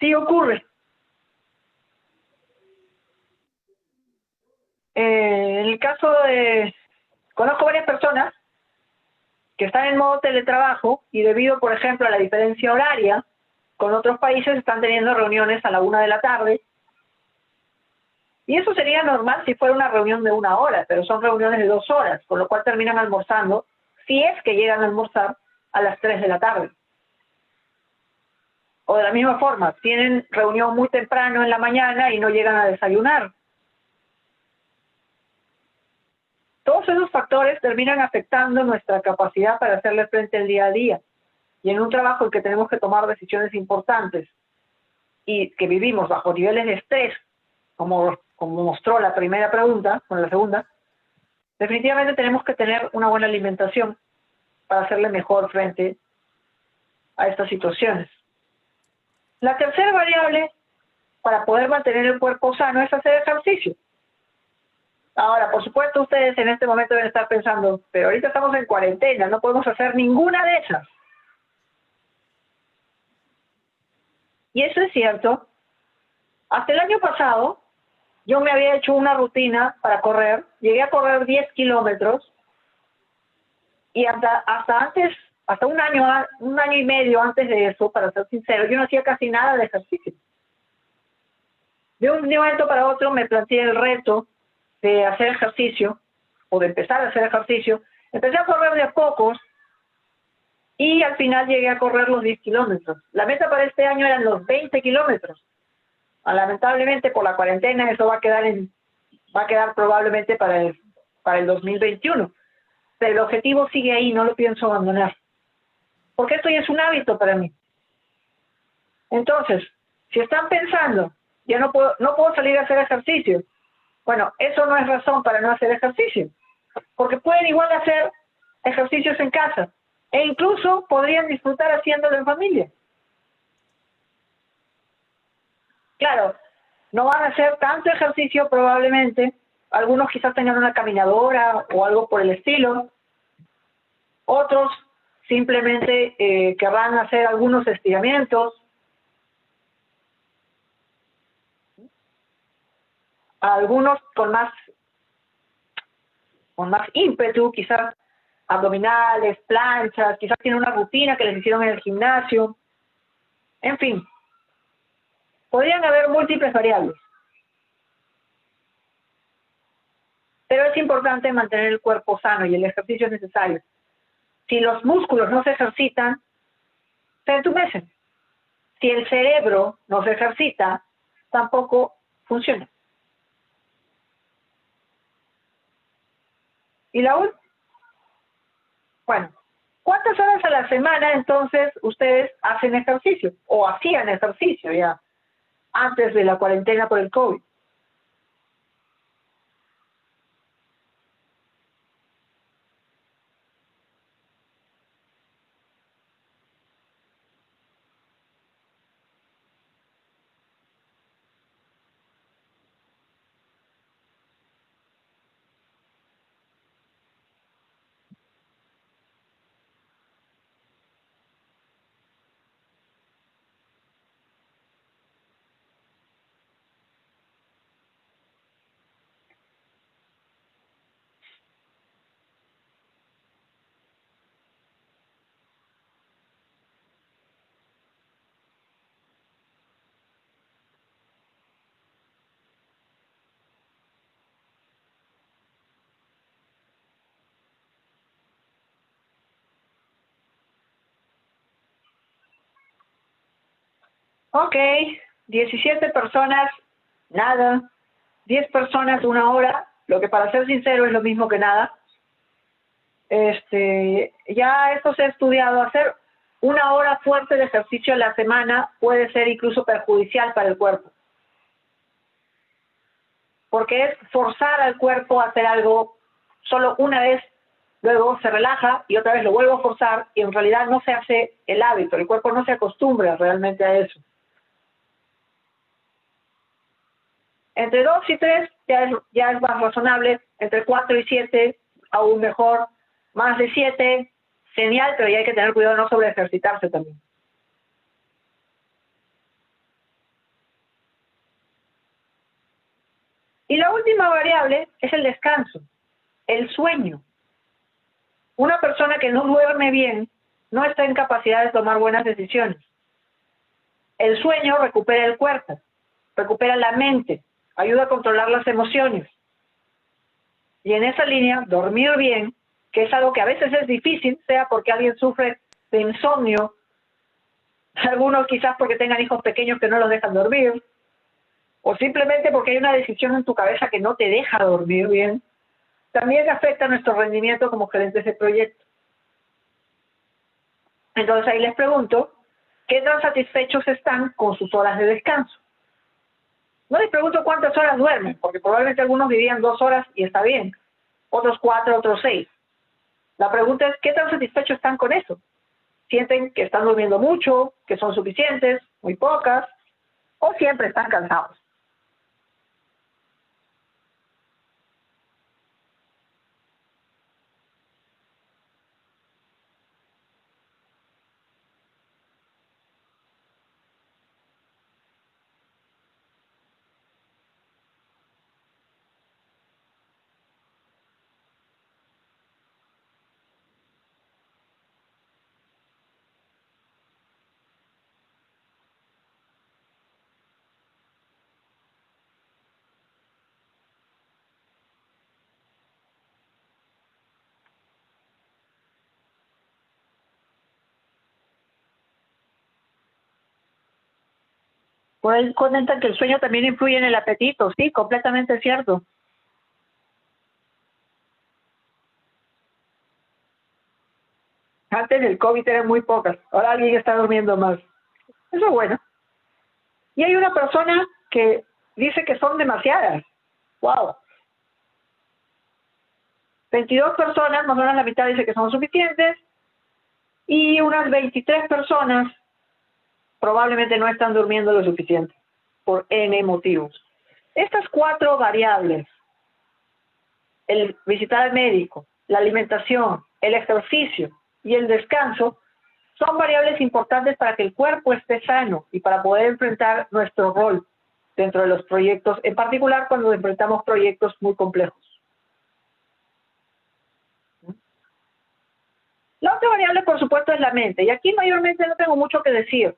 sí ocurre. En el caso de... Conozco varias personas que están en modo teletrabajo y debido, por ejemplo, a la diferencia horaria con otros países, están teniendo reuniones a la 1 de la tarde. Y eso sería normal si fuera una reunión de 1 hora, pero son reuniones de 2 horas, con lo cual terminan almorzando, si es que llegan a almorzar, a las 3 de la tarde. O de la misma forma, tienen reunión muy temprano en la mañana y no llegan a desayunar. Todos esos factores terminan afectando nuestra capacidad para hacerle frente al día a día. Y en un trabajo en que tenemos que tomar decisiones importantes y que vivimos bajo niveles de estrés, como mostró la primera pregunta, con la segunda, definitivamente tenemos que tener una buena alimentación para hacerle mejor frente a estas situaciones. La tercera variable para poder mantener el cuerpo sano es hacer ejercicio. Ahora, por supuesto, ustedes en este momento deben estar pensando, pero ahorita estamos en cuarentena, no podemos hacer ninguna de esas. Y eso es cierto. Hasta el año pasado, yo me había hecho una rutina para correr, llegué a correr 10 kilómetros, y hasta un año y medio antes de eso, para ser sincero, yo no hacía casi nada de ejercicio. De un momento para otro me planteé el reto de hacer ejercicio, o de empezar a hacer ejercicio. Empecé a correr de a pocos, y al final llegué a correr los 10 kilómetros. La meta para este año eran los 20 kilómetros. Lamentablemente, por la cuarentena, eso va a quedar probablemente para el 2021. Pero el objetivo sigue ahí, no lo pienso abandonar. Porque esto ya es un hábito para mí. Entonces, si están pensando, ya no puedo salir a hacer ejercicio, bueno, eso no es razón para no hacer ejercicio. Porque pueden igual hacer ejercicios en casa. E incluso podrían disfrutar haciéndolo en familia. Claro, no van a hacer tanto ejercicio probablemente. Algunos quizás tengan una caminadora o algo por el estilo. Otros simplemente querrán hacer algunos estiramientos. Algunos con más ímpetu, quizás abdominales, planchas, quizás tienen una rutina que les hicieron en el gimnasio. En fin, podrían haber múltiples variables. Pero es importante mantener el cuerpo sano y el ejercicio es necesario. Si los músculos no se ejercitan, se entumecen. Si el cerebro no se ejercita, tampoco funciona. ¿Y la última? Bueno, ¿cuántas horas a la semana entonces ustedes hacen ejercicio? O hacían ejercicio ya antes de la cuarentena por el COVID. Ok, 17 personas, nada. 10 personas, 1 hora, lo que para ser sincero es lo mismo que nada. Ya esto se ha estudiado, hacer 1 hora fuerte de ejercicio a la semana puede ser incluso perjudicial para el cuerpo. Porque es forzar al cuerpo a hacer algo solo una vez, luego se relaja y otra vez lo vuelvo a forzar y en realidad no se hace el hábito, el cuerpo no se acostumbra realmente a eso. Entre 2 y 3 ya es más razonable, entre 4 y 7, aún mejor, más de 7, genial, pero ya hay que tener cuidado no sobre ejercitarse también. Y la última variable es el descanso, el sueño. Una persona que no duerme bien no está en capacidad de tomar buenas decisiones. El sueño recupera el cuerpo, recupera la mente, ayuda a controlar las emociones. Y en esa línea, dormir bien, que es algo que a veces es difícil, sea porque alguien sufre de insomnio, algunos quizás porque tengan hijos pequeños que no los dejan dormir, o simplemente porque hay una decisión en tu cabeza que no te deja dormir bien, también afecta nuestro rendimiento como gerentes de proyecto. Entonces ahí les pregunto, ¿qué tan satisfechos están con sus horas de descanso? No les pregunto cuántas horas duermen, porque probablemente algunos vivían 2 horas y está bien, otros 4, otros 6. La pregunta es, ¿qué tan satisfechos están con eso? ¿Sienten que están durmiendo mucho, que son suficientes, muy pocas, o siempre están cansados? Por ahí comentan que el sueño también influye en el apetito. Sí, completamente cierto. Antes del COVID eran muy pocas, ahora alguien está durmiendo más. Eso es bueno. Y hay una persona que dice que son demasiadas. ¡Wow! 22 personas, más o menos la mitad dice que son suficientes, y unas 23 personas probablemente no están durmiendo lo suficiente, por N motivos. Estas 4 variables, el visitar al médico, la alimentación, el ejercicio y el descanso, son variables importantes para que el cuerpo esté sano y para poder enfrentar nuestro rol dentro de los proyectos, en particular cuando enfrentamos proyectos muy complejos. La otra variable, por supuesto, es la mente. Y aquí mayormente no tengo mucho que decir.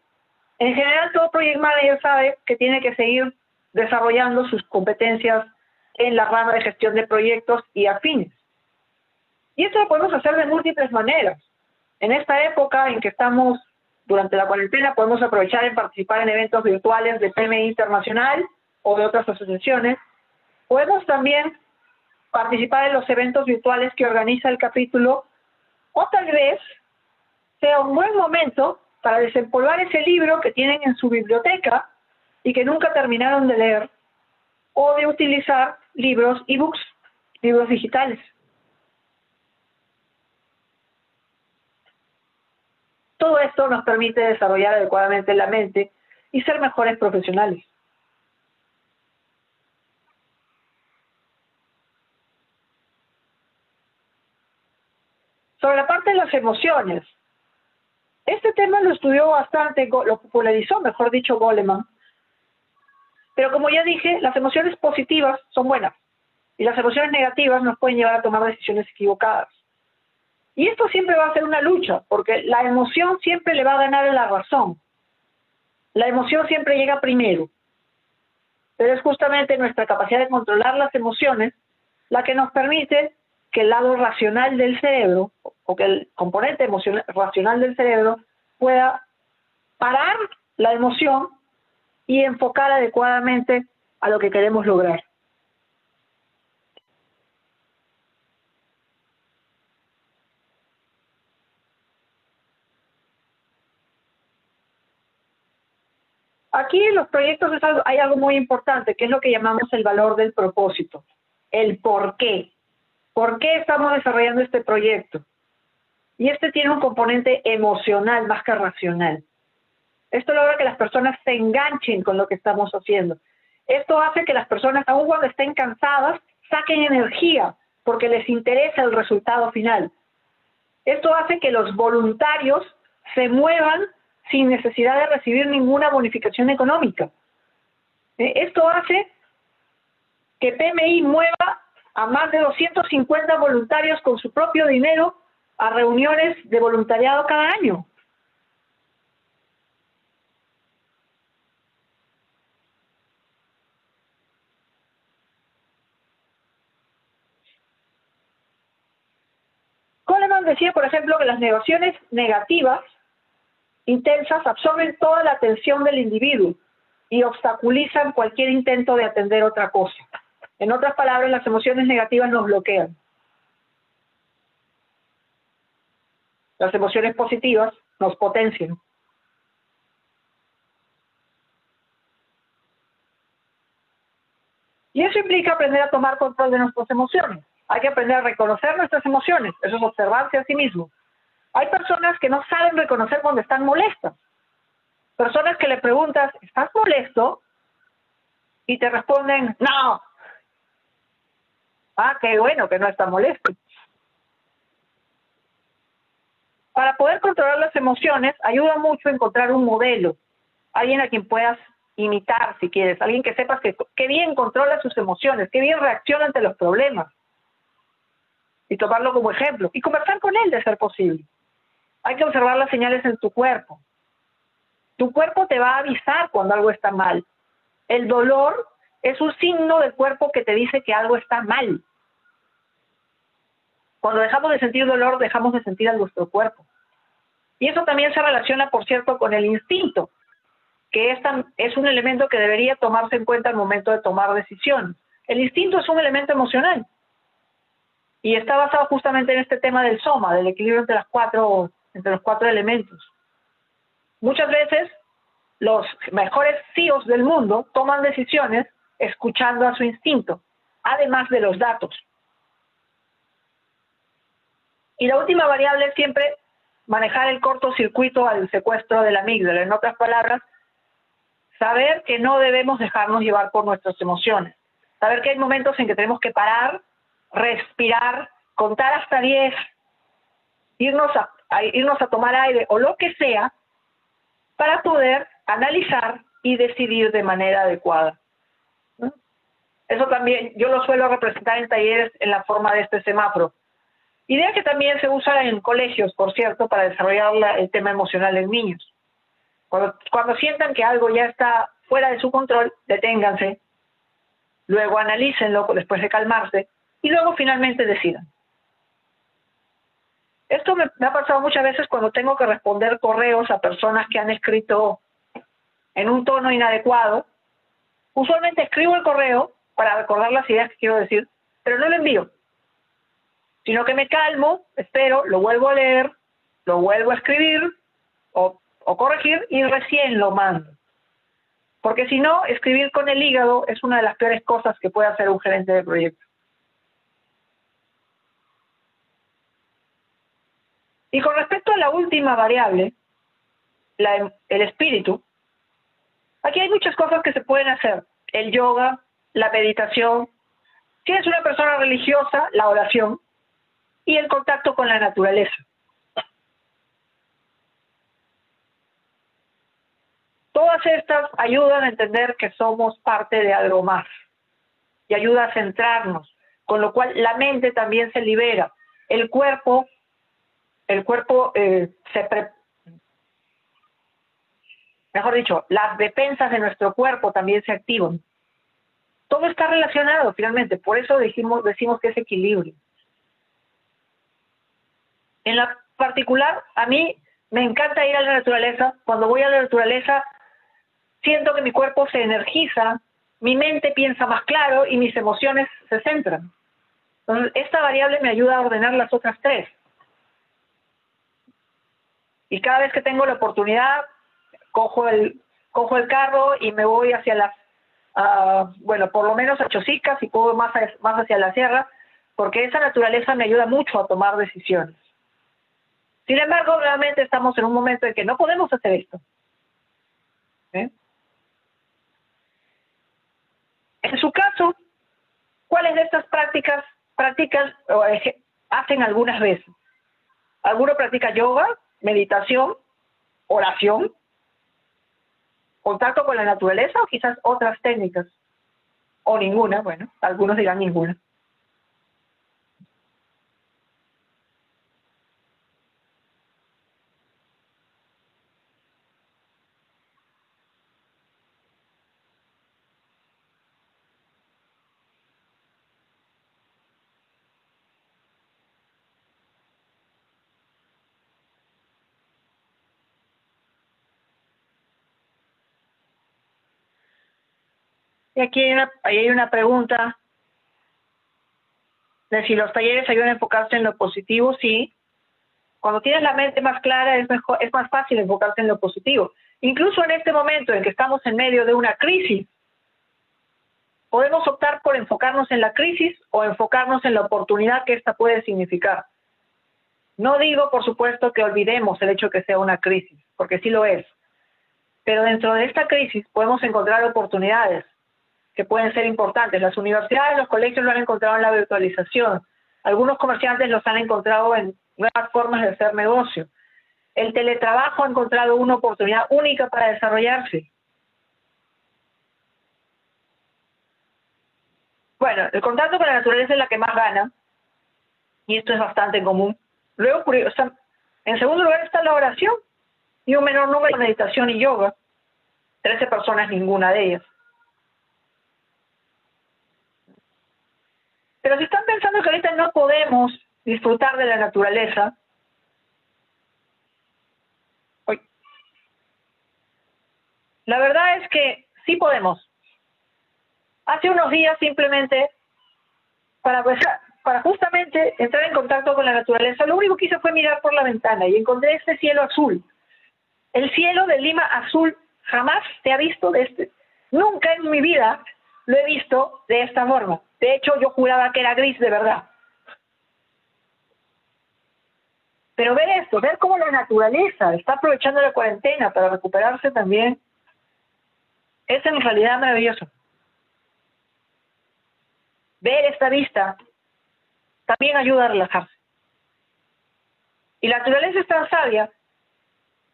En general, todo project manager sabe que tiene que seguir desarrollando sus competencias en la rama de gestión de proyectos y afines. Y esto lo podemos hacer de múltiples maneras. En esta época en que estamos durante la cuarentena, podemos aprovechar en participar en eventos virtuales de PMI Internacional o de otras asociaciones. Podemos también participar en los eventos virtuales que organiza el capítulo, o tal vez sea un buen momento para desempolvar ese libro que tienen en su biblioteca y que nunca terminaron de leer, o de utilizar libros, ebooks, libros digitales. Todo esto nos permite desarrollar adecuadamente la mente y ser mejores profesionales. Sobre la parte de las emociones, este tema lo estudió bastante, lo popularizó, mejor dicho, Goleman. Pero como ya dije, las emociones positivas son buenas y las emociones negativas nos pueden llevar a tomar decisiones equivocadas. Y esto siempre va a ser una lucha, porque la emoción siempre le va a ganar a la razón. La emoción siempre llega primero. Pero es justamente nuestra capacidad de controlar las emociones la que nos permite que el lado racional del cerebro, o que el componente racional del cerebro, pueda parar la emoción y enfocar adecuadamente a lo que queremos lograr. Aquí en los proyectos hay algo muy importante, que es lo que llamamos el valor del propósito, el por qué. ¿Por qué estamos desarrollando este proyecto? Y este tiene un componente emocional más que racional. Esto logra que las personas se enganchen con lo que estamos haciendo. Esto hace que las personas, aun cuando estén cansadas, saquen energía porque les interesa el resultado final. Esto hace que los voluntarios se muevan sin necesidad de recibir ninguna bonificación económica. Esto hace que PMI mueva a más de 250 voluntarios con su propio dinero a reuniones de voluntariado cada año. Coleman decía, por ejemplo, que las negaciones negativas intensas absorben toda la atención del individuo y obstaculizan cualquier intento de atender otra cosa. En otras palabras, las emociones negativas nos bloquean. Las emociones positivas nos potencian. Y eso implica aprender a tomar control de nuestras emociones. Hay que aprender a reconocer nuestras emociones. Eso es observarse a sí mismo. Hay personas que no saben reconocer cuando están molestas. Personas que le preguntas, ¿estás molesto? Y te responden, no. Ah, qué bueno que no está molesto. Para poder controlar las emociones, ayuda mucho encontrar un modelo. Alguien a quien puedas imitar, si quieres. Alguien que sepas que bien controla sus emociones, que bien reacciona ante los problemas. Y tomarlo como ejemplo. Y conversar con él, de ser posible. Hay que observar las señales en tu cuerpo. Tu cuerpo te va a avisar cuando algo está mal. El dolor es un signo del cuerpo que te dice que algo está mal. Cuando dejamos de sentir dolor, dejamos de sentir a nuestro cuerpo. Y eso también se relaciona, por cierto, con el instinto, que es un elemento que debería tomarse en cuenta al momento de tomar decisiones. El instinto es un elemento emocional. Y está basado justamente en este tema del soma, del equilibrio entre los cuatro elementos. Muchas veces los mejores CEOs del mundo toman decisiones escuchando a su instinto, además de los datos. Y la última variable es siempre manejar el cortocircuito al secuestro de la amígdala. En otras palabras, saber que no debemos dejarnos llevar por nuestras emociones. Saber que hay momentos en que tenemos que parar, respirar, contar hasta 10, irnos a tomar aire o lo que sea, para poder analizar y decidir de manera adecuada. Eso también yo lo suelo representar en talleres en la forma de este semáforo. Idea que también se usa en colegios, por cierto, para desarrollar el tema emocional en niños. Cuando sientan que algo ya está fuera de su control, deténganse, luego analícenlo después de calmarse y luego finalmente decidan. Esto me ha pasado muchas veces cuando tengo que responder correos a personas que han escrito en un tono inadecuado. Usualmente escribo el correo para recordar las ideas que quiero decir, pero no lo envío. Sino que me calmo, espero, lo vuelvo a leer, lo vuelvo a escribir o corregir y recién lo mando. Porque si no, escribir con el hígado es una de las peores cosas que puede hacer un gerente de proyecto. Y con respecto a la última variable, el espíritu, aquí hay muchas cosas que se pueden hacer. El yoga, la meditación, si eres una persona religiosa, la oración y el contacto con la naturaleza. Todas estas ayudan a entender que somos parte de algo más y ayuda a centrarnos, con lo cual la mente también se libera. El cuerpo mejor dicho, las defensas de nuestro cuerpo también se activan. Todo está relacionado finalmente, por eso decimos que es equilibrio. En la particular, a mí me encanta ir a la naturaleza. Cuando voy a la naturaleza, siento que mi cuerpo se energiza, mi mente piensa más claro y mis emociones se centran. Entonces, esta variable me ayuda a ordenar las otras tres. Y cada vez que tengo la oportunidad, cojo el carro y me voy hacia las, por lo menos a Chosica, si puedo más hacia la sierra, porque esa naturaleza me ayuda mucho a tomar decisiones. Sin embargo, realmente estamos en un momento en que no podemos hacer esto. En su caso, ¿cuáles de estas prácticas practican o hacen algunas veces? ¿Alguno practica yoga, meditación, oración, contacto con la naturaleza o quizás otras técnicas? O ninguna, bueno, algunos dirán ninguna. Y aquí hay una pregunta de si los talleres ayudan a enfocarse en lo positivo. Sí. Cuando tienes la mente más clara es más fácil enfocarse en lo positivo. Incluso en este momento en que estamos en medio de una crisis, podemos optar por enfocarnos en la crisis o enfocarnos en la oportunidad que esta puede significar. No digo, por supuesto, que olvidemos el hecho de que sea una crisis, porque sí lo es. Pero dentro de esta crisis podemos encontrar oportunidades que pueden ser importantes. Las universidades, los colegios lo han encontrado en la virtualización. Algunos comerciantes los han encontrado en nuevas formas de hacer negocio. El teletrabajo ha encontrado una oportunidad única para desarrollarse. Bueno, el contacto con la naturaleza es la que más gana, y esto es bastante común. Luego, en segundo lugar está la oración, y un menor número de meditación y yoga. 13 personas, ninguna de ellas. Pero si están pensando que ahorita no podemos disfrutar de la naturaleza, la verdad es que sí podemos. Hace unos días simplemente, para justamente entrar en contacto con la naturaleza, lo único que hice fue mirar por la ventana y encontré este cielo azul. El cielo de Lima azul jamás se ha visto nunca en mi vida lo he visto de esta forma. De hecho, yo juraba que era gris de verdad. Pero ver esto, ver cómo la naturaleza está aprovechando la cuarentena para recuperarse también, es en realidad maravilloso. Ver esta vista también ayuda a relajarse. Y la naturaleza es tan sabia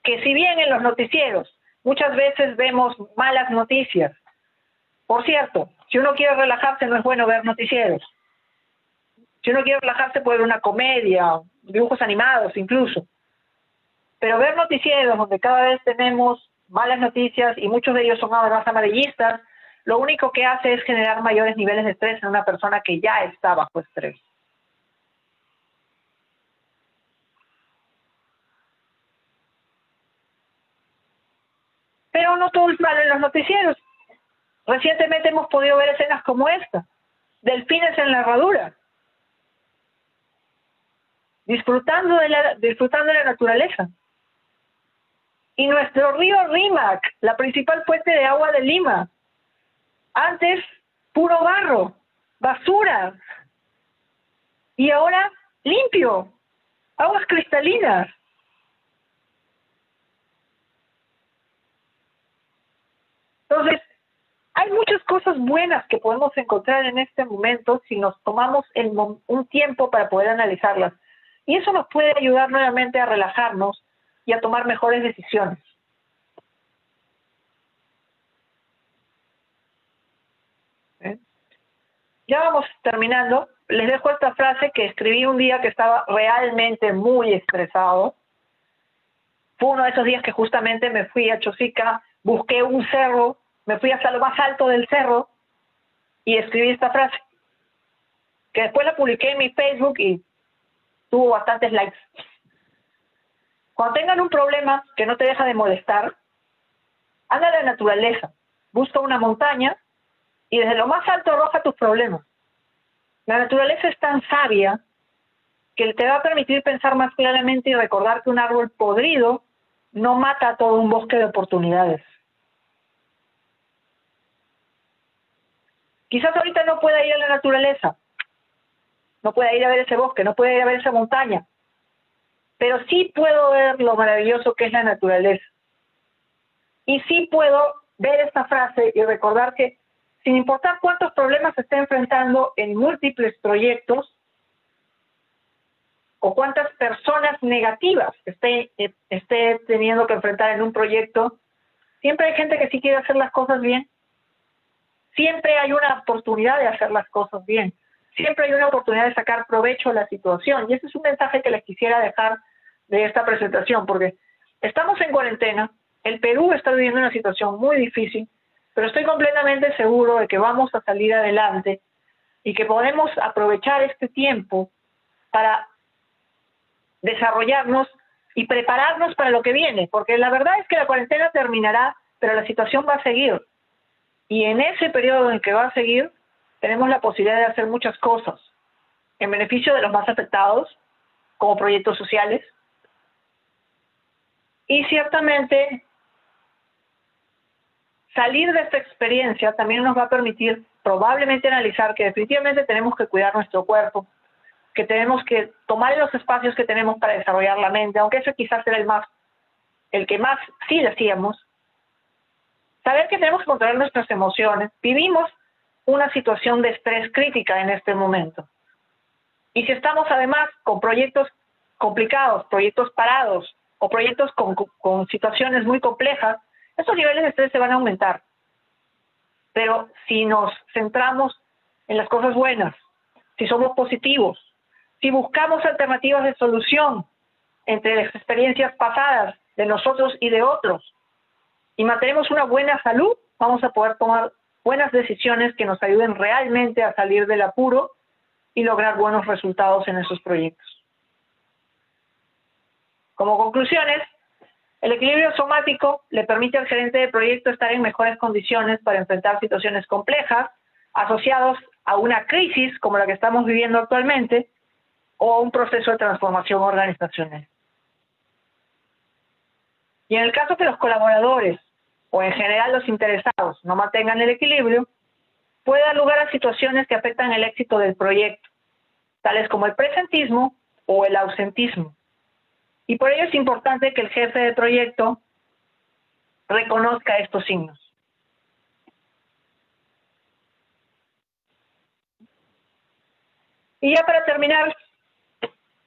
que si bien en los noticieros muchas veces vemos malas noticias, por cierto, si uno quiere relajarse no es bueno ver noticieros. Si uno quiere relajarse puede ver una comedia, dibujos animados incluso. Pero ver noticieros donde cada vez tenemos malas noticias y muchos de ellos son más amarillistas, lo único que hace es generar mayores niveles de estrés en una persona que ya está bajo estrés. Pero no todo es malo en los noticieros. Recientemente hemos podido ver escenas como esta, delfines en la herradura, disfrutando de la naturaleza. Y nuestro río Rímac, la principal fuente de agua de Lima, antes puro barro, basura, y ahora limpio, aguas cristalinas. Entonces, hay muchas cosas buenas que podemos encontrar en este momento si nos tomamos un tiempo para poder analizarlas. Y eso nos puede ayudar nuevamente a relajarnos y a tomar mejores decisiones. Ya vamos terminando. Les dejo esta frase que escribí un día que estaba realmente muy estresado. Fue uno de esos días que justamente me fui a Chosica, busqué un cerro, me fui hasta lo más alto del cerro y escribí esta frase, que después la publiqué en mi Facebook y tuvo bastantes likes. Cuando tengan un problema que no te deja de molestar, anda a la naturaleza, busca una montaña y desde lo más alto arroja tus problemas. La naturaleza es tan sabia que te va a permitir pensar más claramente y recordar que un árbol podrido no mata a todo un bosque de oportunidades. Quizás ahorita no pueda ir a la naturaleza, no pueda ir a ver ese bosque, no pueda ir a ver esa montaña, pero sí puedo ver lo maravilloso que es la naturaleza. Y sí puedo ver esta frase y recordar que sin importar cuántos problemas se esté enfrentando en múltiples proyectos o cuántas personas negativas esté teniendo que enfrentar en un proyecto, siempre hay gente que sí quiere hacer las cosas bien. Siempre hay una oportunidad de hacer las cosas bien. Siempre hay una oportunidad de sacar provecho a la situación. Y ese es un mensaje que les quisiera dejar de esta presentación, porque estamos en cuarentena, el Perú está viviendo una situación muy difícil, pero estoy completamente seguro de que vamos a salir adelante y que podemos aprovechar este tiempo para desarrollarnos y prepararnos para lo que viene, porque la verdad es que la cuarentena terminará, pero la situación va a seguir. Y en ese periodo en el que va a seguir, tenemos la posibilidad de hacer muchas cosas en beneficio de los más afectados, como proyectos sociales. Y ciertamente, salir de esta experiencia también nos va a permitir probablemente analizar que definitivamente tenemos que cuidar nuestro cuerpo, que tenemos que tomar los espacios que tenemos para desarrollar la mente, aunque ese quizás era el que más sí decíamos. Saber que tenemos que controlar nuestras emociones. Vivimos una situación de estrés crítica en este momento. Y si estamos además con proyectos complicados, proyectos parados o proyectos con situaciones muy complejas, esos niveles de estrés se van a aumentar. Pero si nos centramos en las cosas buenas, si somos positivos, si buscamos alternativas de solución entre las experiencias pasadas de nosotros y de otros, y mantenemos una buena salud, vamos a poder tomar buenas decisiones que nos ayuden realmente a salir del apuro y lograr buenos resultados en esos proyectos. Como conclusiones, el equilibrio somático le permite al gerente de proyecto estar en mejores condiciones para enfrentar situaciones complejas asociados a una crisis como la que estamos viviendo actualmente o a un proceso de transformación organizacional. Y en el caso que los colaboradores o en general los interesados no mantengan el equilibrio, puede dar lugar a situaciones que afectan el éxito del proyecto, tales como el presentismo o el ausentismo. Y por ello es importante que el jefe de proyecto reconozca estos signos. Y ya para terminar,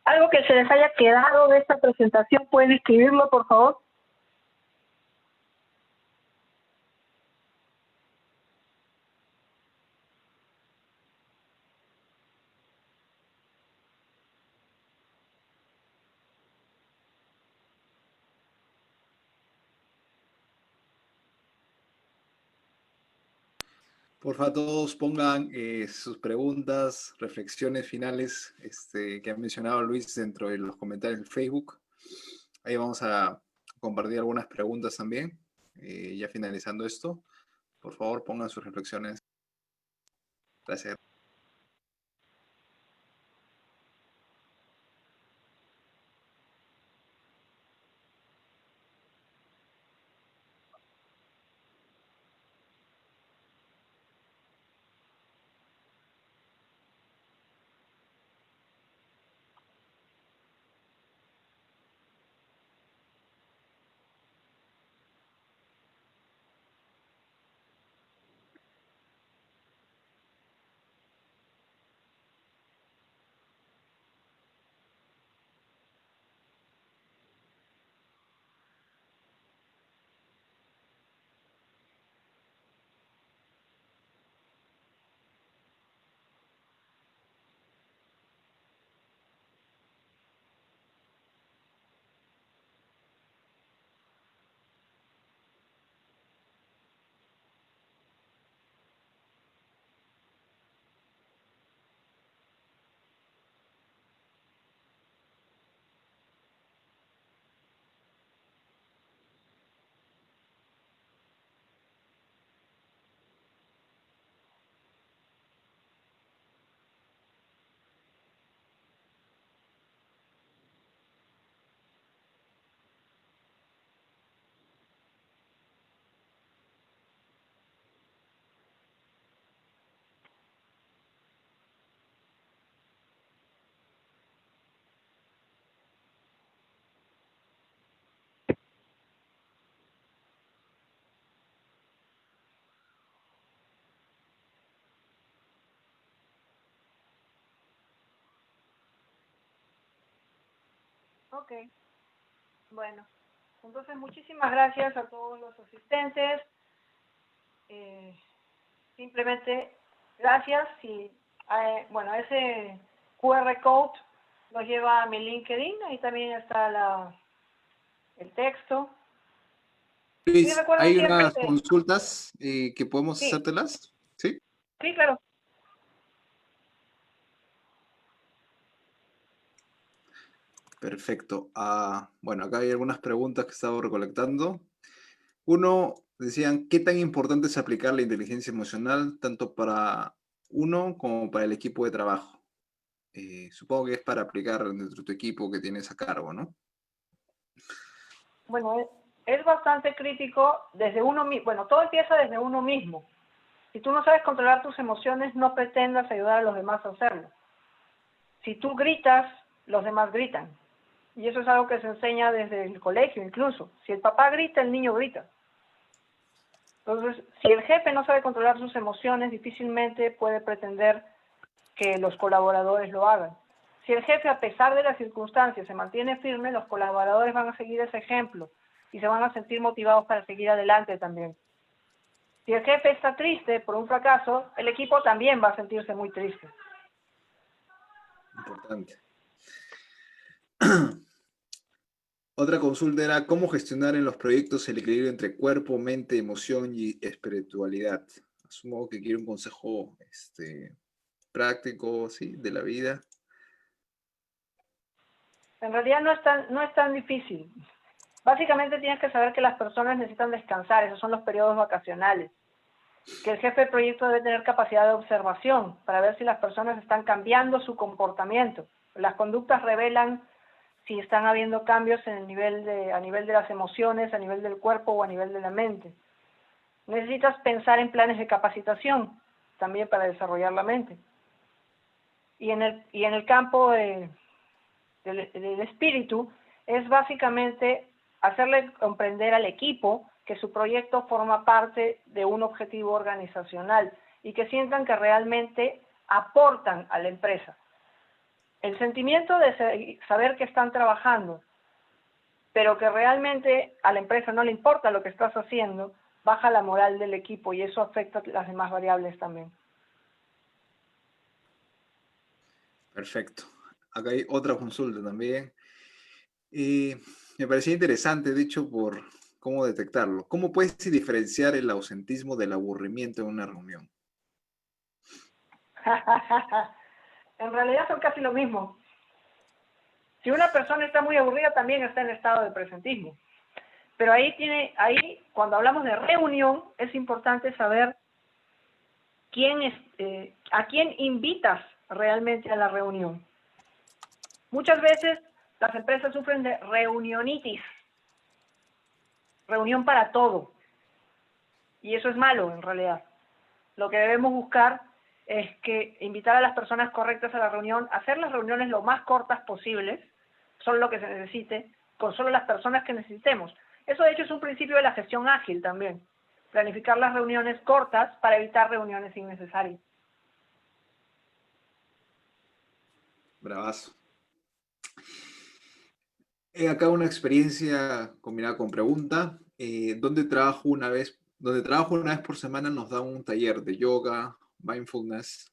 algo que se les haya quedado de esta presentación, ¿pueden escribirlo, por favor? Porfa, todos pongan sus preguntas, reflexiones finales que ha mencionado Luis dentro de los comentarios del Facebook. Ahí vamos a compartir algunas preguntas también. Ya finalizando esto, por favor pongan sus reflexiones. Gracias. Ok, bueno. Entonces, muchísimas gracias a todos los asistentes. Simplemente, gracias. Y, bueno, ese QR code nos lleva a mi LinkedIn. Ahí también está el texto. Y Luis, recuerden hay siempre unas consultas que podemos sí, hacértelas, ¿sí? sí, claro. Perfecto. Bueno, acá hay algunas preguntas que he estado recolectando. Uno, decían, ¿qué tan importante es aplicar la inteligencia emocional tanto para uno como para el equipo de trabajo? Supongo que es para aplicar dentro de tu equipo que tienes a cargo, ¿no? Bueno, es bastante crítico desde uno mismo. Bueno, todo empieza desde uno mismo. Si tú no sabes controlar tus emociones, no pretendas ayudar a los demás a hacerlo. Si tú gritas, los demás gritan. Y eso es algo que se enseña desde el colegio incluso. Si el papá grita, el niño grita. Entonces, si el jefe no sabe controlar sus emociones, difícilmente puede pretender que los colaboradores lo hagan. Si el jefe, a pesar de las circunstancias, se mantiene firme, los colaboradores van a seguir ese ejemplo y se van a sentir motivados para seguir adelante también. Si el jefe está triste por un fracaso, el equipo también va a sentirse muy triste. Importante. Otra consulta era cómo gestionar en los proyectos el equilibrio entre cuerpo, mente, emoción y espiritualidad. Asumo que quiere un consejo práctico, ¿sí? De la vida. En realidad no es tan difícil. Básicamente tienes que saber que las personas necesitan descansar, esos son los periodos vacacionales. Que el jefe del proyecto debe tener capacidad de observación para ver si las personas están cambiando su comportamiento. Las conductas revelan si están habiendo cambios en a nivel de las emociones, a nivel del cuerpo o a nivel de la mente. Necesitas pensar en planes de capacitación también para desarrollar la mente. Y en el campo del espíritu es básicamente hacerle comprender al equipo que su proyecto forma parte de un objetivo organizacional y que sientan que realmente aportan a la empresa. El sentimiento de saber que están trabajando, pero que realmente a la empresa no le importa lo que estás haciendo, baja la moral del equipo y eso afecta las demás variables también. Perfecto. Acá hay otra consulta también. Me parecía interesante, de hecho, por cómo detectarlo. ¿Cómo puedes diferenciar el ausentismo del aburrimiento en una reunión? En realidad son casi lo mismo. Si una persona está muy aburrida, también está en estado de presentismo. Pero cuando hablamos de reunión, es importante saber a quién invitas realmente a la reunión. Muchas veces las empresas sufren de reunionitis, reunión para todo. Y eso es malo en realidad. Lo que debemos buscar es que invitar a las personas correctas a la reunión, hacer las reuniones lo más cortas posibles, solo lo que se necesite, con solo las personas que necesitemos. Eso de hecho es un principio de la gestión ágil también. Planificar las reuniones cortas para evitar reuniones innecesarias. Bravazo. Acá una experiencia combinada con pregunta. Donde trabajo una vez por semana nos da un taller de yoga, mindfulness.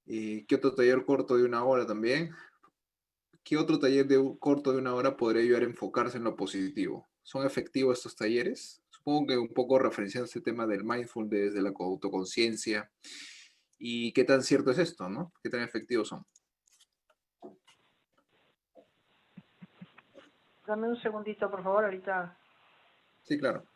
¿Qué otro taller corto de una hora también? ¿Qué otro taller corto de una hora podría ayudar a enfocarse en lo positivo? ¿Son efectivos estos talleres? Supongo que un poco referenciando este tema del mindfulness, de la autoconciencia. ¿Y qué tan cierto es esto, no? ¿Qué tan efectivos son? Dame un segundito, por favor, ahorita. Sí, claro.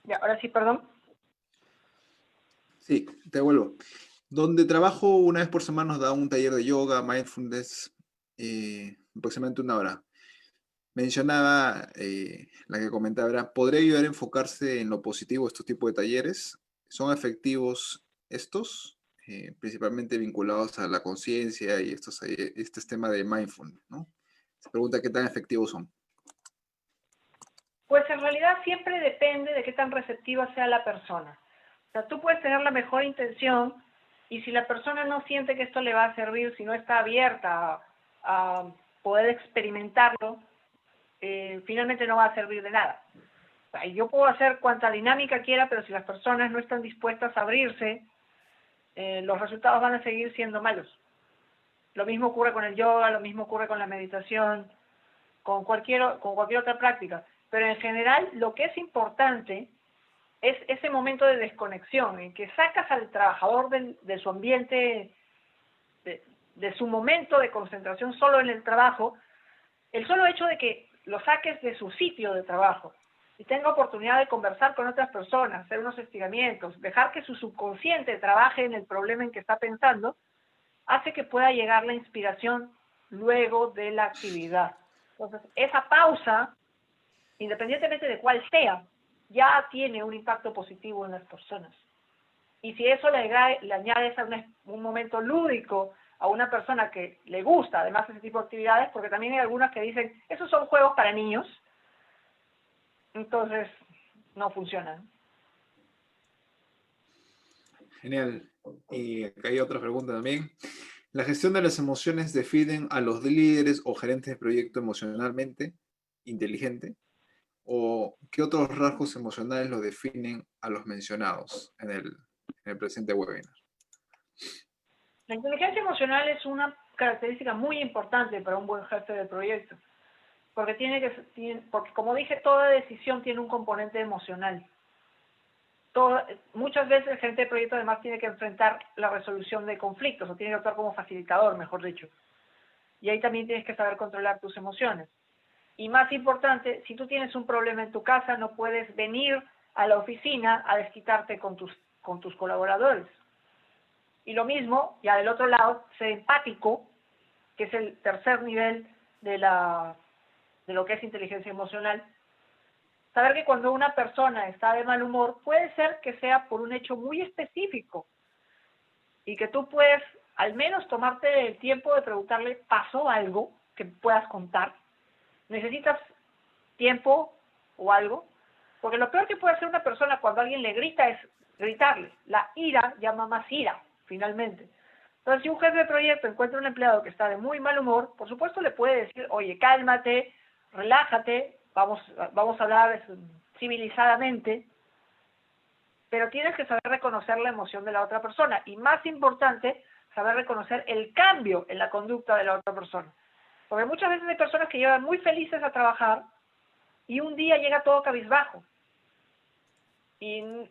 Ya, ahora sí, perdón. Sí, te vuelvo. Donde trabajo una vez por semana nos da un taller de yoga, mindfulness, aproximadamente una hora. Mencionaba, la que comentaba era, ¿podría ayudar a enfocarse en lo positivo estos tipos de talleres? ¿Son efectivos estos? Principalmente vinculados a la conciencia y este tema de mindfulness, ¿no? Se pregunta qué tan efectivos son. Pues en realidad siempre depende de qué tan receptiva sea la persona. O sea, tú puedes tener la mejor intención y si la persona no siente que esto le va a servir, si no está abierta a poder experimentarlo, finalmente no va a servir de nada. O sea, yo puedo hacer cuanta dinámica quiera, pero si las personas no están dispuestas a abrirse, los resultados van a seguir siendo malos. Lo mismo ocurre con el yoga, lo mismo ocurre con la meditación, con cualquier otra práctica. Pero en general lo que es importante es ese momento de desconexión, en que sacas al trabajador de su ambiente, de su momento de concentración solo en el trabajo, el solo hecho de que lo saques de su sitio de trabajo y tenga oportunidad de conversar con otras personas, hacer unos estiramientos, dejar que su subconsciente trabaje en el problema en que está pensando, hace que pueda llegar la inspiración luego de la actividad. Entonces, esa pausa, independientemente de cuál sea, ya tiene un impacto positivo en las personas. Y si eso le añades a un momento lúdico a una persona que le gusta, además, ese tipo de actividades, porque también hay algunas que dicen, esos son juegos para niños, entonces no funcionan. Genial. Y acá hay otra pregunta también. ¿La gestión de las emociones definen a los líderes o gerentes de proyecto emocionalmente inteligente? ¿O qué otros rasgos emocionales lo definen a los mencionados en el presente webinar? La inteligencia emocional es una característica muy importante para un buen jefe de proyecto, porque como dije, toda decisión tiene un componente emocional. Muchas veces el gerente de proyecto además tiene que enfrentar la resolución de conflictos, o tiene que actuar como facilitador, mejor dicho. Y ahí también tienes que saber controlar tus emociones. Y más importante, si tú tienes un problema en tu casa, no puedes venir a la oficina a desquitarte con tus colaboradores. Y lo mismo, ya del otro lado, ser empático, que es el tercer nivel de lo que es inteligencia emocional. Saber que cuando una persona está de mal humor, puede ser que sea por un hecho muy específico y que tú puedes al menos tomarte el tiempo de preguntarle, ¿pasó algo que puedas contar? ¿Necesitas tiempo o algo? Porque lo peor que puede hacer una persona cuando alguien le grita es gritarle. La ira llama más ira, finalmente. Entonces, si un jefe de proyecto encuentra un empleado que está de muy mal humor, por supuesto le puede decir, oye, cálmate, relájate, vamos a hablar civilizadamente, pero tienes que saber reconocer la emoción de la otra persona. Y más importante, saber reconocer el cambio en la conducta de la otra persona. Porque muchas veces hay personas que llegan muy felices a trabajar y un día llega todo cabizbajo. Y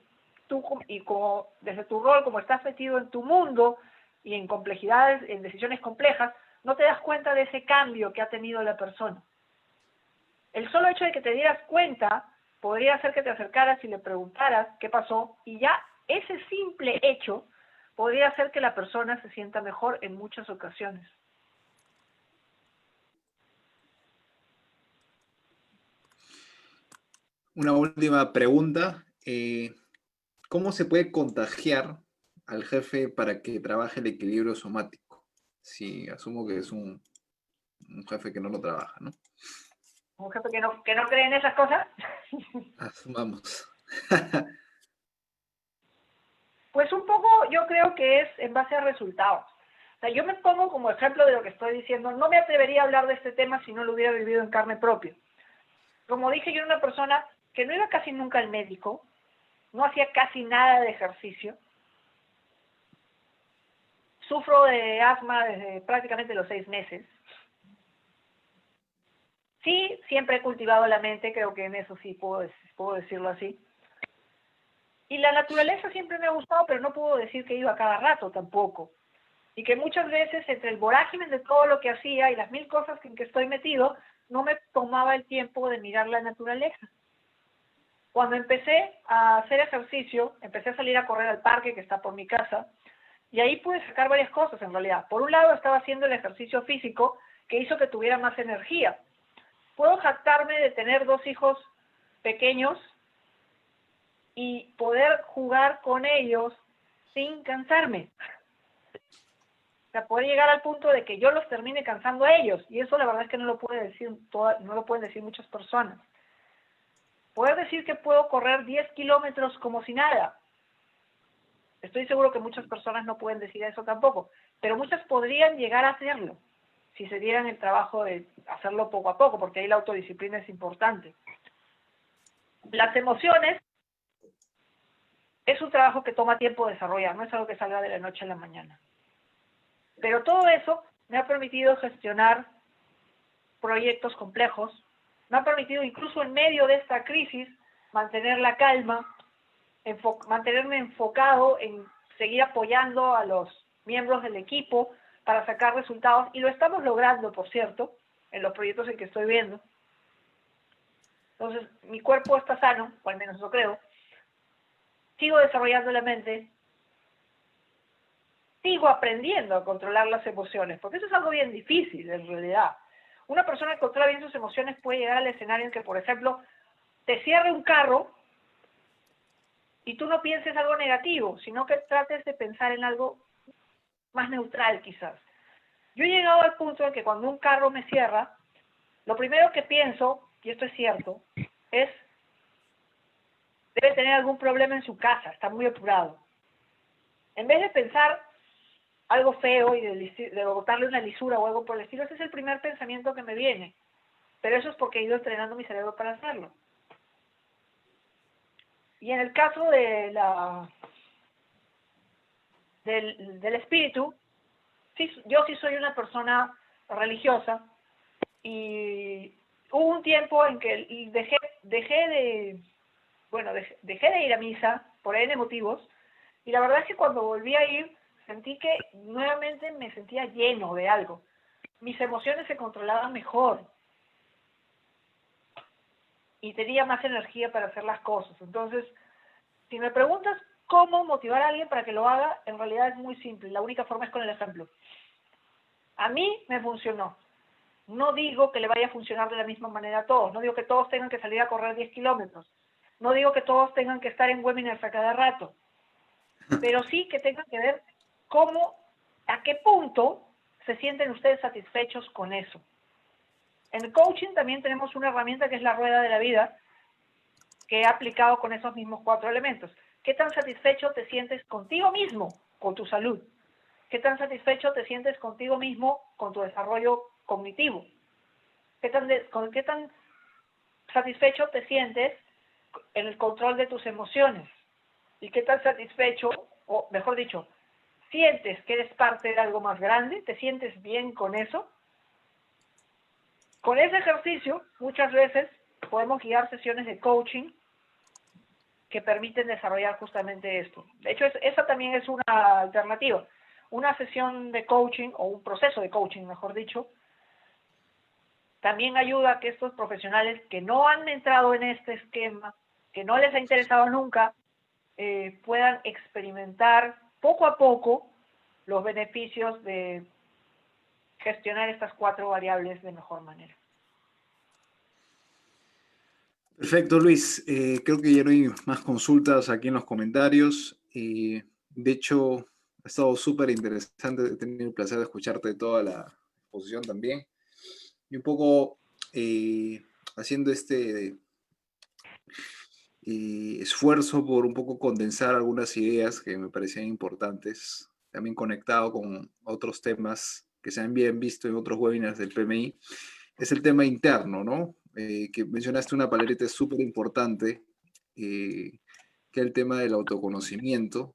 tú, como desde tu rol, como estás metido en tu mundo y en complejidades, en decisiones complejas, no te das cuenta de ese cambio que ha tenido la persona. El solo hecho de que te dieras cuenta podría hacer que te acercaras y le preguntaras qué pasó, y ya ese simple hecho podría hacer que la persona se sienta mejor en muchas ocasiones. Una última pregunta. ¿Cómo se puede contagiar al jefe para que trabaje el equilibrio somático? Si asumo que es un jefe que no lo trabaja, ¿no? Un jefe que no cree en esas cosas. Asumamos. Pues un poco yo creo que es en base a resultados. O sea, yo me pongo como ejemplo de lo que estoy diciendo. No me atrevería a hablar de este tema si no lo hubiera vivido en carne propia. Como dije, yo era una persona que no iba casi nunca al médico, no hacía casi nada de ejercicio. Sufro de asma desde prácticamente los 6 meses. Sí, siempre he cultivado la mente, creo que en eso sí puedo decirlo así. Y la naturaleza siempre me ha gustado, pero no puedo decir que iba cada rato tampoco. Y que muchas veces entre el vorágine de todo lo que hacía y las 1000 cosas en que estoy metido, no me tomaba el tiempo de mirar la naturaleza. Cuando empecé a hacer ejercicio, empecé a salir a correr al parque que está por mi casa, y ahí pude sacar varias cosas en realidad. Por un lado estaba haciendo el ejercicio físico que hizo que tuviera más energía. Puedo jactarme de tener 2 hijos pequeños y poder jugar con ellos sin cansarme. O sea, poder llegar al punto de que yo los termine cansando a ellos. Y eso la verdad es que no lo pueden decir muchas personas. poder decir que puedo correr 10 kilómetros como si nada. Estoy seguro que muchas personas no pueden decir eso tampoco, pero muchas podrían llegar a hacerlo si se dieran el trabajo de hacerlo poco a poco, porque ahí la autodisciplina es importante. Las emociones es un trabajo que toma tiempo desarrollar, no es algo que salga de la noche a la mañana. Pero todo eso me ha permitido gestionar proyectos complejos, me ha permitido incluso en medio de esta crisis mantener la calma, mantenerme enfocado en seguir apoyando a los miembros del equipo para sacar resultados, y lo estamos logrando, por cierto, en los proyectos en que estoy viendo. Entonces, mi cuerpo está sano, o al menos eso creo, sigo desarrollando la mente, sigo aprendiendo a controlar las emociones, porque eso es algo bien difícil en realidad. Una persona que controla bien sus emociones puede llegar al escenario en que, por ejemplo, te cierre un carro y tú no pienses algo negativo, sino que trates de pensar en algo más neutral quizás. Yo he llegado al punto en que cuando un carro me cierra, lo primero que pienso, y esto es cierto, es: debe tener algún problema en su casa, está muy apurado. En vez de pensar algo feo y de botarle una lisura o algo por el estilo, ese es el primer pensamiento que me viene. Pero eso es porque he ido entrenando mi cerebro para hacerlo. Y en el caso de del espíritu, sí, yo sí soy una persona religiosa, y hubo un tiempo en que dejé de ir a misa por N motivos, y la verdad es que cuando volví a ir, sentí que nuevamente me sentía lleno de algo. Mis emociones se controlaban mejor y tenía más energía para hacer las cosas. Entonces, si me preguntas cómo motivar a alguien para que lo haga, en realidad es muy simple. La única forma es con el ejemplo. A mí me funcionó. No digo que le vaya a funcionar de la misma manera a todos. No digo que todos tengan que salir a correr 10 kilómetros. No digo que todos tengan que estar en webinars a cada rato. Pero sí que tengan que ver a qué punto se sienten ustedes satisfechos con eso. En el coaching también tenemos una herramienta que es la rueda de la vida, que he aplicado con esos mismos 4 elementos. ¿Qué tan satisfecho te sientes contigo mismo, con tu salud? ¿Qué tan satisfecho te sientes contigo mismo, con tu desarrollo cognitivo? ¿Qué tan satisfecho te sientes en el control de tus emociones? ¿Y qué tan satisfecho, o mejor dicho, sientes que eres parte de algo más grande? ¿Te sientes bien con eso? Con ese ejercicio, muchas veces podemos guiar sesiones de coaching que permiten desarrollar justamente esto. De hecho, esa también es una alternativa. Una sesión de coaching, o un proceso de coaching, mejor dicho, también ayuda a que estos profesionales que no han entrado en este esquema, que no les ha interesado nunca, puedan experimentar poco a poco los beneficios de gestionar estas 4 variables de mejor manera. Perfecto, Luis. Creo que ya no hay más consultas aquí en los comentarios. De hecho, ha estado súper interesante. He tenido el placer de escucharte toda la exposición también. Y un poco haciendo este esfuerzo por un poco condensar algunas ideas que me parecían importantes, también conectado con otros temas que se han bien visto en otros webinars del PMI, es el tema interno, ¿no? Que mencionaste una palabrita súper importante, que es el tema del autoconocimiento,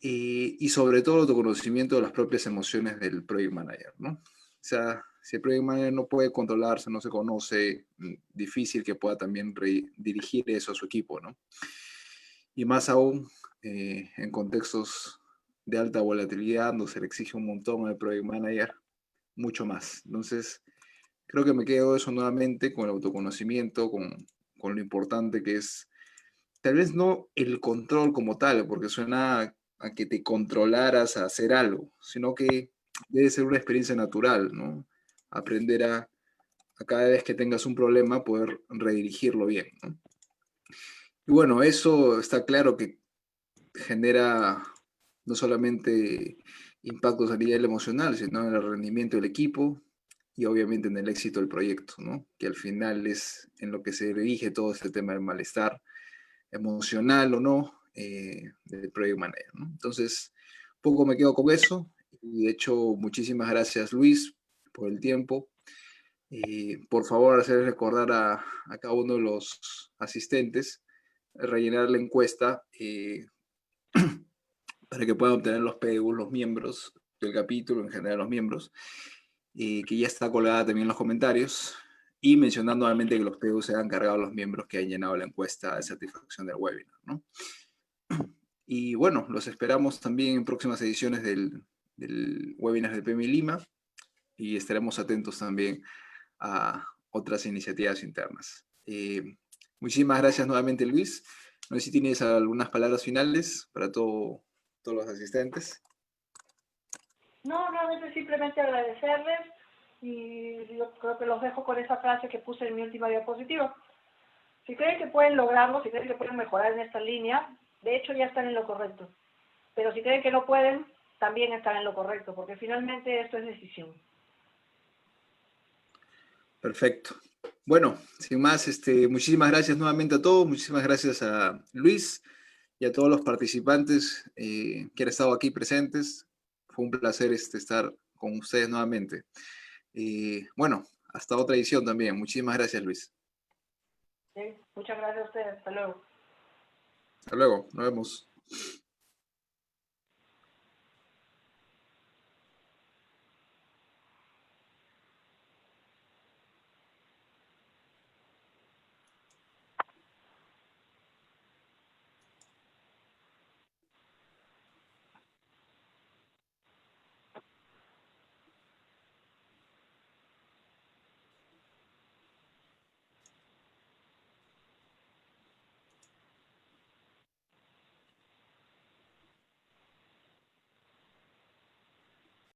y sobre todo el autoconocimiento de las propias emociones del Project Manager, ¿no? O sea, si el Project Manager no puede controlarse, no se conoce, difícil que pueda también dirigir eso a su equipo, ¿no? Y más aún en contextos de alta volatilidad, donde se le exige un montón al Project Manager, mucho más. Entonces, creo que me quedo eso nuevamente con el autoconocimiento, con lo importante que es, tal vez no el control como tal, porque suena a que te controlaras a hacer algo, sino que debe ser una experiencia natural, ¿no? Aprender a cada vez que tengas un problema poder redirigirlo bien, ¿no? Y bueno, eso está claro que genera no solamente impactos a nivel emocional, sino en el rendimiento del equipo, y obviamente en el éxito del proyecto, ¿no? Que al final es en lo que se dirige todo este tema del malestar emocional o no del Project Manager, ¿no? Entonces, poco me quedo con eso. Y de hecho, muchísimas gracias, Luis, por el tiempo. Por favor, hacer recordar a cada uno de los asistentes rellenar la encuesta para que puedan obtener los PDU, los miembros del capítulo, en general los miembros, que ya está colgada también en los comentarios, y mencionar nuevamente que los PDU se han cargado a los miembros que han llenado la encuesta de satisfacción del webinar, ¿no? Y bueno, los esperamos también en próximas ediciones del webinar de PMI Lima, y estaremos atentos también a otras iniciativas internas. Muchísimas gracias nuevamente, Luis. No sé si tienes algunas palabras finales para todos los asistentes. No, realmente simplemente agradecerles y yo creo que los dejo con esa frase que puse en mi última diapositiva. Si creen que pueden lograrlo, si creen que pueden mejorar en esta línea, de hecho ya están en lo correcto. Pero si creen que no pueden, también están en lo correcto, porque finalmente esto es decisión. Perfecto. Bueno, sin más, muchísimas gracias nuevamente a todos, muchísimas gracias a Luis y a todos los participantes que han estado aquí presentes. Fue un placer estar con ustedes nuevamente. Bueno, hasta otra edición también. Muchísimas gracias, Luis. ¿Sí? Muchas gracias a ustedes. Hasta luego. Hasta luego, nos vemos.